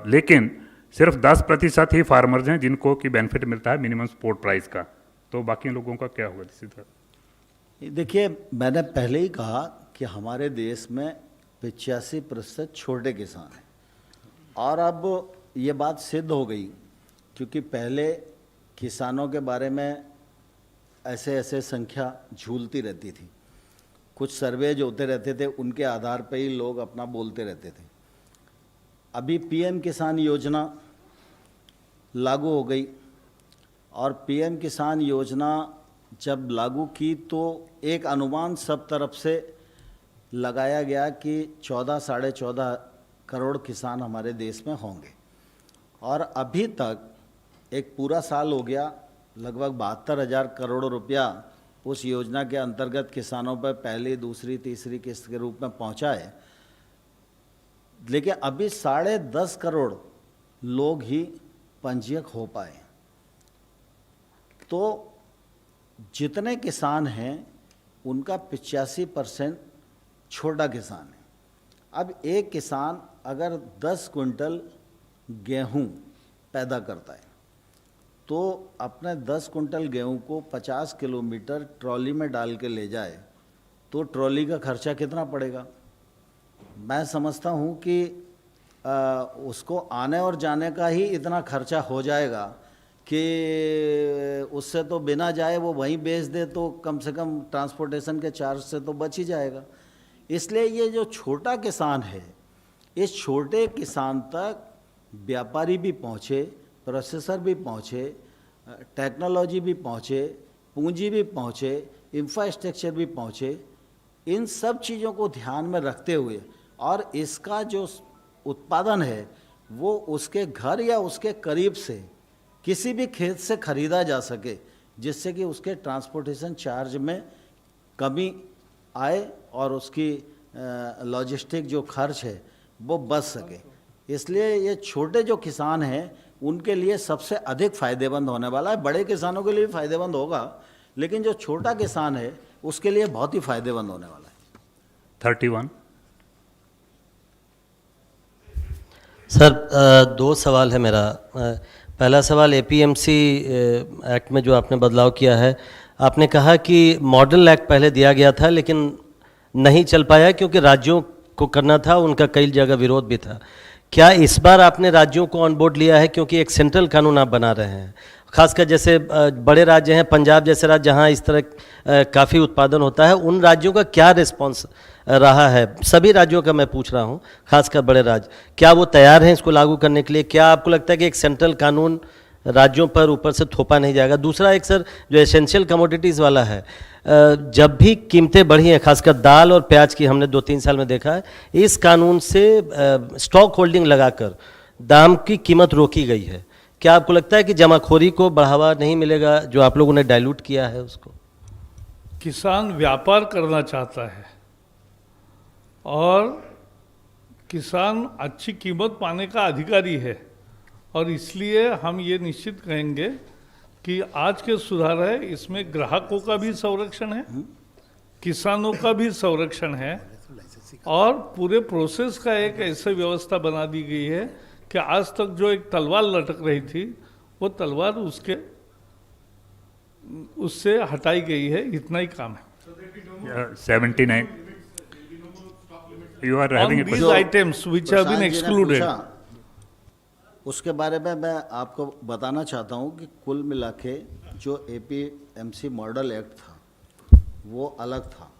लेकिन सिर्फ 10% ही फार्मर्स हैं जिनको कि बेनिफिट मिलता है मिनिमम सपोर्ट प्राइस का, तो बाकी लोगों का क्या होगा इसी तरह? देखिए, मैंने पहले ही कहा कि हमारे देश में 85% छोटे किसान हैं और अब ये बात सिद्ध हो गई, क्योंकि पहले किसानों के बारे में ऐसे ऐसे संख्या झूलती रहती थी। कुछ सर्वे जो होते रहते थे उनके आधार पर ही लोग अपना बोलते रहते थे। अभी पीएम किसान योजना लागू हो गई और पीएम किसान योजना जब लागू की तो एक अनुमान सब तरफ से लगाया गया कि 14 साढ़े 14 करोड़ किसान हमारे देश में होंगे और अभी तक एक पूरा साल हो गया, लगभग 72,000 करोड़ रुपया उस योजना के अंतर्गत किसानों पर पहली, दूसरी, तीसरी किस्त के रूप में पहुंचा है। लेकिन अभी 10.5 करोड़ लोग ही पंजीयक हो पाए। तो जितने किसान हैं उनका 85% छोटा किसान है। अब एक किसान अगर 10 क्विंटल गेहूं पैदा करता है तो अपने 10 कुंटल गेहूं को 50 किलोमीटर ट्रॉली में डाल के ले जाए तो ट्रॉली का खर्चा कितना पड़ेगा? मैं समझता हूं कि उसको आने और जाने का ही इतना खर्चा हो जाएगा कि उससे तो बिना जाए वो वहीं बेच दे तो कम से कम ट्रांसपोर्टेशन के चार्ज से तो बच ही जाएगा। इसलिए ये जो छोटा किसान है, इस छोटे किसान तक व्यापारी भी पहुँचे, प्रोसेसर भी पहुँचे, टेक्नोलॉजी भी पहुँचे, पूंजी भी पहुँचे, इंफ्रास्ट्रक्चर भी पहुँचे, इन सब चीज़ों को ध्यान में रखते हुए और इसका जो उत्पादन है वो उसके घर या उसके करीब से किसी भी खेत से खरीदा जा सके, जिससे कि उसके ट्रांसपोर्टेशन चार्ज में कमी आए और उसकी लॉजिस्टिक जो खर्च है वो बच सके। इसलिए ये छोटे जो किसान हैं उनके लिए सबसे अधिक फ़ायदेमंद होने वाला है। बड़े किसानों के लिए भी फ़ायदेमंद होगा, लेकिन जो छोटा किसान है उसके लिए बहुत ही फ़ायदेमंद होने वाला है। 31। सर, दो सवाल है मेरा। पहला सवाल एपीएमसी एक्ट में जो आपने बदलाव किया है, आपने कहा कि मॉडल एक्ट पहले दिया गया था लेकिन नहीं चल पाया क्योंकि राज्यों को करना था, उनका कई जगह विरोध भी था। क्या इस बार आपने राज्यों को ऑन बोर्ड लिया है क्योंकि एक सेंट्रल कानून आप बना रहे हैं? खासकर जैसे बड़े राज्य हैं, पंजाब जैसे राज्य जहां इस तरह काफ़ी उत्पादन होता है, उन राज्यों का क्या रिस्पांस रहा है? सभी राज्यों का मैं पूछ रहा हूं, खासकर बड़े राज्य, क्या वो तैयार हैं इसको लागू करने के लिए? क्या आपको लगता है कि एक सेंट्रल कानून राज्यों पर ऊपर से थोपा नहीं जाएगा? दूसरा एक सर जो एसेंशियल कमोडिटीज़ वाला है, जब भी कीमतें बढ़ी हैं, खासकर दाल और प्याज की हमने 2-3 साल में देखा है, इस कानून से स्टॉक होल्डिंग लगाकर दाम की कीमत रोकी गई है। क्या आपको लगता है कि जमाखोरी को बढ़ावा नहीं मिलेगा जो आप लोगों ने डाइल्यूट किया है उसको? किसान व्यापार करना चाहता है और किसान अच्छी कीमत पाने का अधिकारी है और इसलिए हम ये निश्चित कहेंगे कि आज के सुधार है इसमें ग्राहकों का भी संरक्षण है, किसानों का भी संरक्षण है और पूरे प्रोसेस का एक ऐसी व्यवस्था बना दी गई है कि आज तक जो एक तलवार लटक रही थी वो तलवार उससे हटाई गई है। इतना ही काम है। 79. You are having a On these question. items which have been Prashant ji ने excluded. पूछा, उसके बारे में मैं आपको बताना चाहता हूं कि कुल मिला के जो एपीएमसी मॉडल एक्ट था वो अलग था।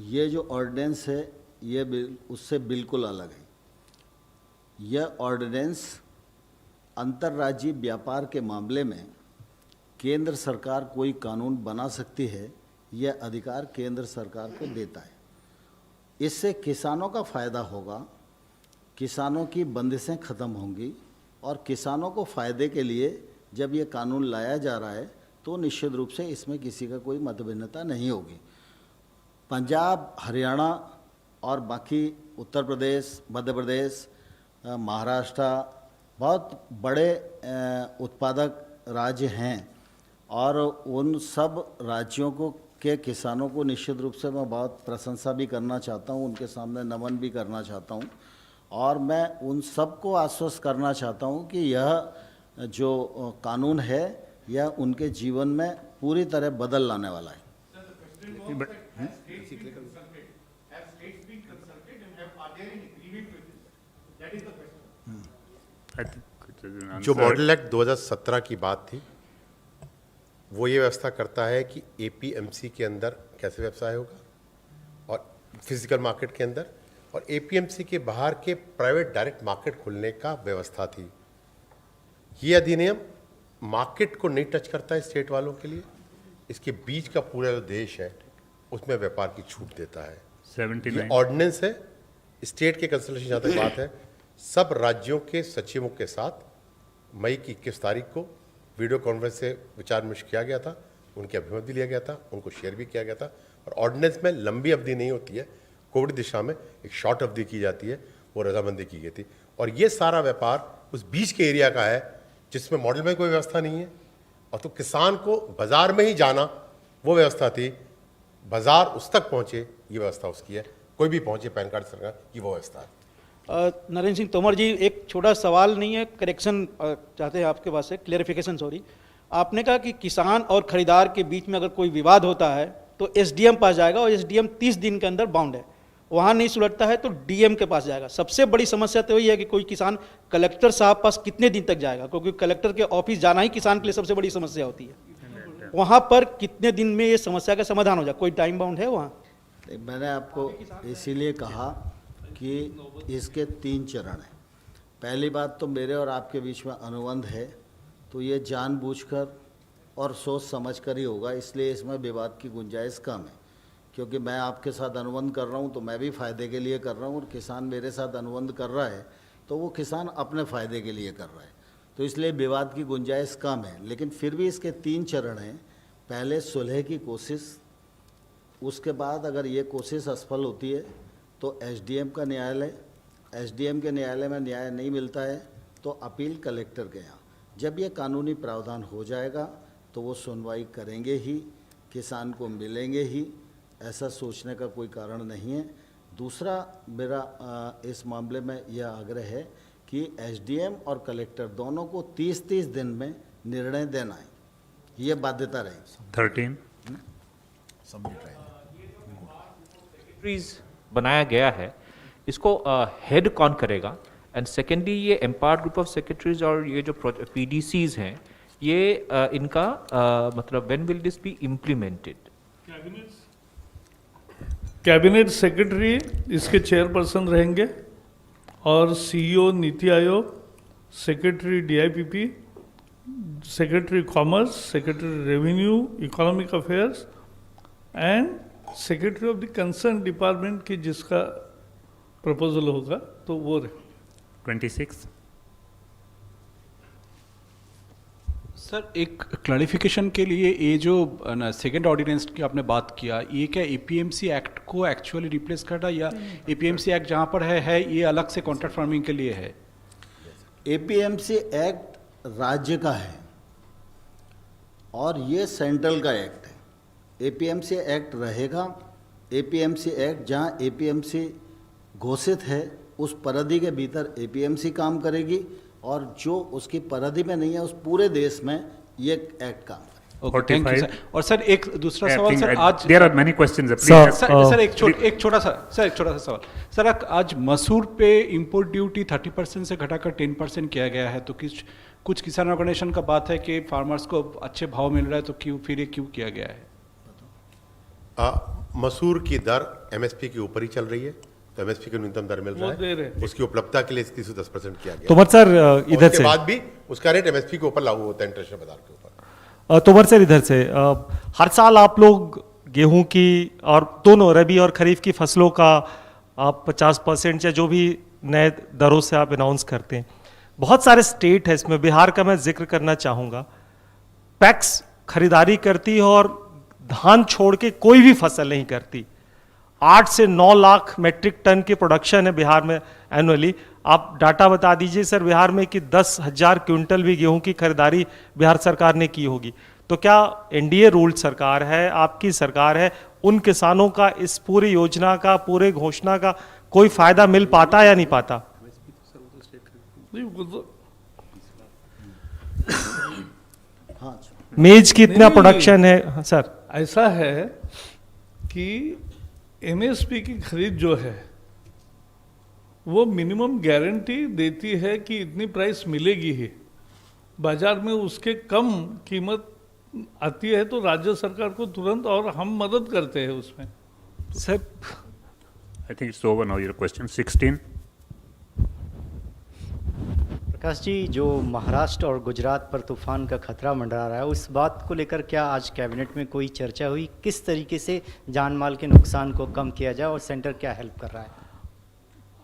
ये जो ऑर्डिनेंस है ये उससे बिल्कुल अलग है। यह ऑर्डिनेंस अंतर्राज्यीय व्यापार के मामले में केंद्र सरकार कोई कानून बना सकती है, यह अधिकार केंद्र सरकार को देता है। इससे किसानों का फ़ायदा होगा, किसानों की बंदिशें ख़त्म होंगी और किसानों को फ़ायदे के लिए जब ये कानून लाया जा रहा है तो निश्चित रूप से इसमें किसी का कोई मतभिन्नता नहीं होगी। पंजाब, हरियाणा और बाकी उत्तर प्रदेश, मध्य प्रदेश, महाराष्ट्र बहुत बड़े उत्पादक राज्य हैं और उन सब राज्यों के किसानों को निश्चित रूप से मैं बहुत प्रशंसा भी करना चाहता हूं, उनके सामने नमन भी करना चाहता हूं और मैं उन सब को आश्वस्त करना चाहता हूं कि यह जो कानून है यह उनके जीवन में पूरी तरह बदल लाने वाला है। I think जो मॉडल एक्ट 2017 की बात थी वो ये व्यवस्था करता है कि एपीएमसी के अंदर कैसे व्यवसाय होगा और फिजिकल मार्केट के अंदर, और एपीएमसी के बाहर के प्राइवेट डायरेक्ट मार्केट खुलने का व्यवस्था थी। ये अधिनियम मार्केट को नहीं टच करता है स्टेट वालों के लिए, इसके बीच का पूरा जो देश है उसमें व्यापार की छूट देता है। 79 ऑर्डिनेंस है, स्टेट के कंसल्टेशन जहाँ तक बात है, सब राज्यों के सचिवों के साथ मई की 21 तारीख को वीडियो कॉन्फ्रेंस से विचार विमर्श किया गया था, उनके अभिमत भी लिया गया था, उनको शेयर भी किया गया था। और ऑर्डिनेंस में लंबी अवधि नहीं होती है, कोविड दिशा में एक शॉर्ट अवधि की जाती है, वो रजामंदी की गई थी। और ये सारा व्यापार उस बीच के एरिया का है जिसमें मॉडल में कोई व्यवस्था नहीं है, और तो किसान को बाजार में ही जाना वो व्यवस्था थी, बाजार उस तक पहुंचे ये व्यवस्था उसकी है, कोई भी पहुंचे पैन कार्ड सरकार की वो व्यवस्था है। नरेंद्र सिंह तोमर जी, एक छोटा सवाल नहीं है, करेक्शन चाहते हैं आपके पास से, क्लेरिफिकेशन सॉरी। आपने कहा कि किसान और खरीदार के बीच में अगर कोई विवाद होता है तो एसडीएम पास जाएगा, और एसडीएम 30 दिन के अंदर बाउंड है, वहाँ नहीं सुलझता है तो डीएम के पास जाएगा। सबसे बड़ी समस्या तो यही है कि कोई किसान कलेक्टर साहब पास कितने दिन तक जाएगा, क्योंकि कलेक्टर के ऑफिस जाना ही किसान के लिए सबसे बड़ी समस्या होती है। वहाँ पर कितने दिन में ये समस्या का समाधान हो जाए, कोई टाइम बाउंड है वहाँ? मैंने आपको इसीलिए कहा कि इसके 3 चरण हैं। पहली बात तो मेरे और आपके बीच में अनुबंध है, तो ये जानबूझकर और सोच समझकर ही होगा, इसलिए इसमें विवाद की गुंजाइश कम है। क्योंकि मैं आपके साथ अनुबंध कर रहा हूँ तो मैं भी फ़ायदे के लिए कर रहा हूँ, और किसान मेरे साथ अनुबंध कर रहा है तो वो किसान अपने फ़ायदे के लिए कर रहा है, तो इसलिए विवाद की गुंजाइश कम है। लेकिन फिर भी इसके 3 चरण हैं। पहले सुलह की कोशिश, उसके बाद अगर ये कोशिश असफल होती है तो एसडीएम का न्यायालय, एसडीएम के न्यायालय में न्याय नहीं मिलता है तो अपील कलेक्टर के यहाँ। जब ये कानूनी प्रावधान हो जाएगा तो वो सुनवाई करेंगे ही, किसान को मिलेंगे ही, ऐसा सोचने का कोई कारण नहीं है। दूसरा मेरा इस मामले में यह आग्रह है कि एसडीएम और कलेक्टर दोनों को 30-30 दिन में निर्णय देना है, ये बाध्यता रहेगी। 13 सेक्रेटरीज बनाया गया है, इसको हेड कौन करेगा? एंड सेकेंडली, ये एम्पावर्ड ग्रुप ऑफ सेक्रेटरीज और ये जो पीडीसीज हैं, ये इनका मतलब when will this be implemented? Cabinet secretary इसके चेयरपर्सन रहेंगे, और CEO NITI Aayog, secretary DIPP, secretary commerce, secretary revenue, economic affairs and secretary of the concern department की जिसका प्रपोजल होगा तो वो रहे। 26 सर, एक क्लैरिफिकेशन के लिए, ये जो सेकेंड ऑर्डिनेंस की आपने बात किया, ये क्या एपीएमसी एक्ट को एक्चुअली रिप्लेस करना, या एपीएमसी एक्ट जहाँ पर है ये अलग से कॉन्ट्रैक्ट फार्मिंग के लिए है? एपीएमसी एक्ट राज्य का है और ये सेंट्रल का एक्ट है। एपीएमसी एक्ट रहेगा। एपीएमसी एक्ट जहाँ एपीएमसी घोषित है उस परिधि के भीतर एपीएमसी काम करेगी, और जो उसकी परिधि में नहीं है उस पूरे देश में ये एक्ट काम करेगा। Okay, thank you sir. और सर एक दूसरा सवाल सर, आज there are many questions sir एक छोटा सा सवाल सर, आज मसूर पे इंपोर्ट ड्यूटी 30% से घटाकर 10% किया गया है, तो कुछ किसान ऑर्गेनाइजेशन का बात है कि फार्मर्स को अच्छे भाव मिल रहा है, तो क्यों किया गया है? मसूर की दर एमएसपी के ऊपर ही चल रही है, तो एमएसपी की न्यूनतम दर मिल रहा है, उसकी उपलब्धता के लिए 310% किया गया। तोमर सर इधर से, उसके बाद भी उसका रेट एमएसपी के ऊपर लागू होता है, इंटरनेशनल बाजार के ऊपर। तोमर सर इधर से, हर साल आप लोग गेहूं की और दोनों रबी और खरीफ की फसलों का आप 50% या जो भी नए दरों से आप अनाउंस करते हैं। बहुत सारे स्टेट है इसमें, बिहार का मैं जिक्र करना चाहूँगा, पैक्स खरीदारी करती है और धान छोड़ के कोई भी फसल नहीं करती। 8 से 9 लाख मेट्रिक टन की प्रोडक्शन है बिहार में एनुअली। आप डाटा बता दीजिए सर बिहार में कि 10,000 क्विंटल भी गेहूं की खरीदारी बिहार सरकार ने की होगी। तो क्या एनडीए रूल्ड सरकार है, आपकी सरकार है, उन किसानों का इस पूरी योजना का, पूरे घोषणा का कोई फायदा मिल पाता या नहीं पाता? मेज की इतना प्रोडक्शन है। हाँ, सर ऐसा है कि एमएसपी की खरीद जो है वो मिनिमम गारंटी देती है कि इतनी प्राइस मिलेगी ही, बाजार में उसके कम कीमत आती है तो राज्य सरकार को तुरंत, और हम मदद करते हैं उसमें। Sir I think it's over now, your question. 16. Prakash ji, जो महाराष्ट्र और गुजरात पर तूफान का खतरा मंडरा रहा है, उस बात को लेकर क्या आज कैबिनेट में कोई चर्चा हुई? किस तरीके से जान माल के नुकसान को कम किया जाए और सेंटर क्या हेल्प कर रहा है?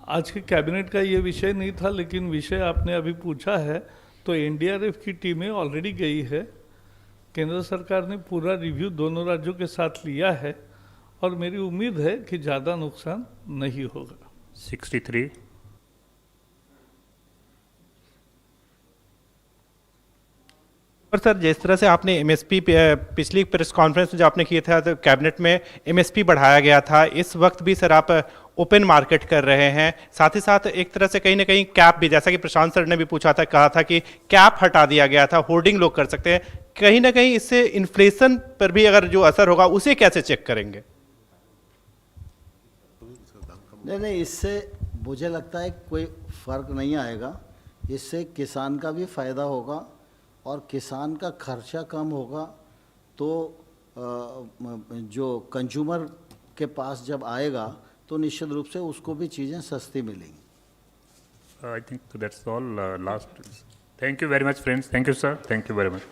आज के कैबिनेट का ये विषय नहीं था, लेकिन विषय आपने अभी पूछा है तो एनडीआरएफ की टीमें ऑलरेडी गई है। केंद्र सरकार ने पूरा रिव्यू दोनों राज्यों के साथ लिया है और मेरी उम्मीद है कि ज़्यादा नुकसान नहीं होगा। 63. और सर, जिस तरह से आपने एमएसपी पिछली प्रेस कॉन्फ्रेंस में जो आपने किया था तो कैबिनेट में एमएसपी बढ़ाया गया था, इस वक्त भी सर आप ओपन मार्केट कर रहे हैं, साथ ही साथ एक तरह से कहीं ना कहीं कैप भी, जैसा कि प्रशांत सर ने भी पूछा था, कहा था कि कैप हटा दिया गया था, होर्डिंग लोग कर सकते हैं, कहीं ना कहीं इससे इन्फ्लेशन पर भी अगर जो असर होगा उसे कैसे चेक करेंगे? नहीं, इससे मुझे लगता है कोई फर्क नहीं आएगा। इससे किसान का भी फायदा होगा और किसान का खर्चा कम होगा, तो जो कंज्यूमर के पास जब आएगा तो निश्चित रूप से उसको भी चीज़ें सस्ती मिलेंगी। I think that's all. Last. Thank you very much, friends. Thank you, sir. Thank you very much.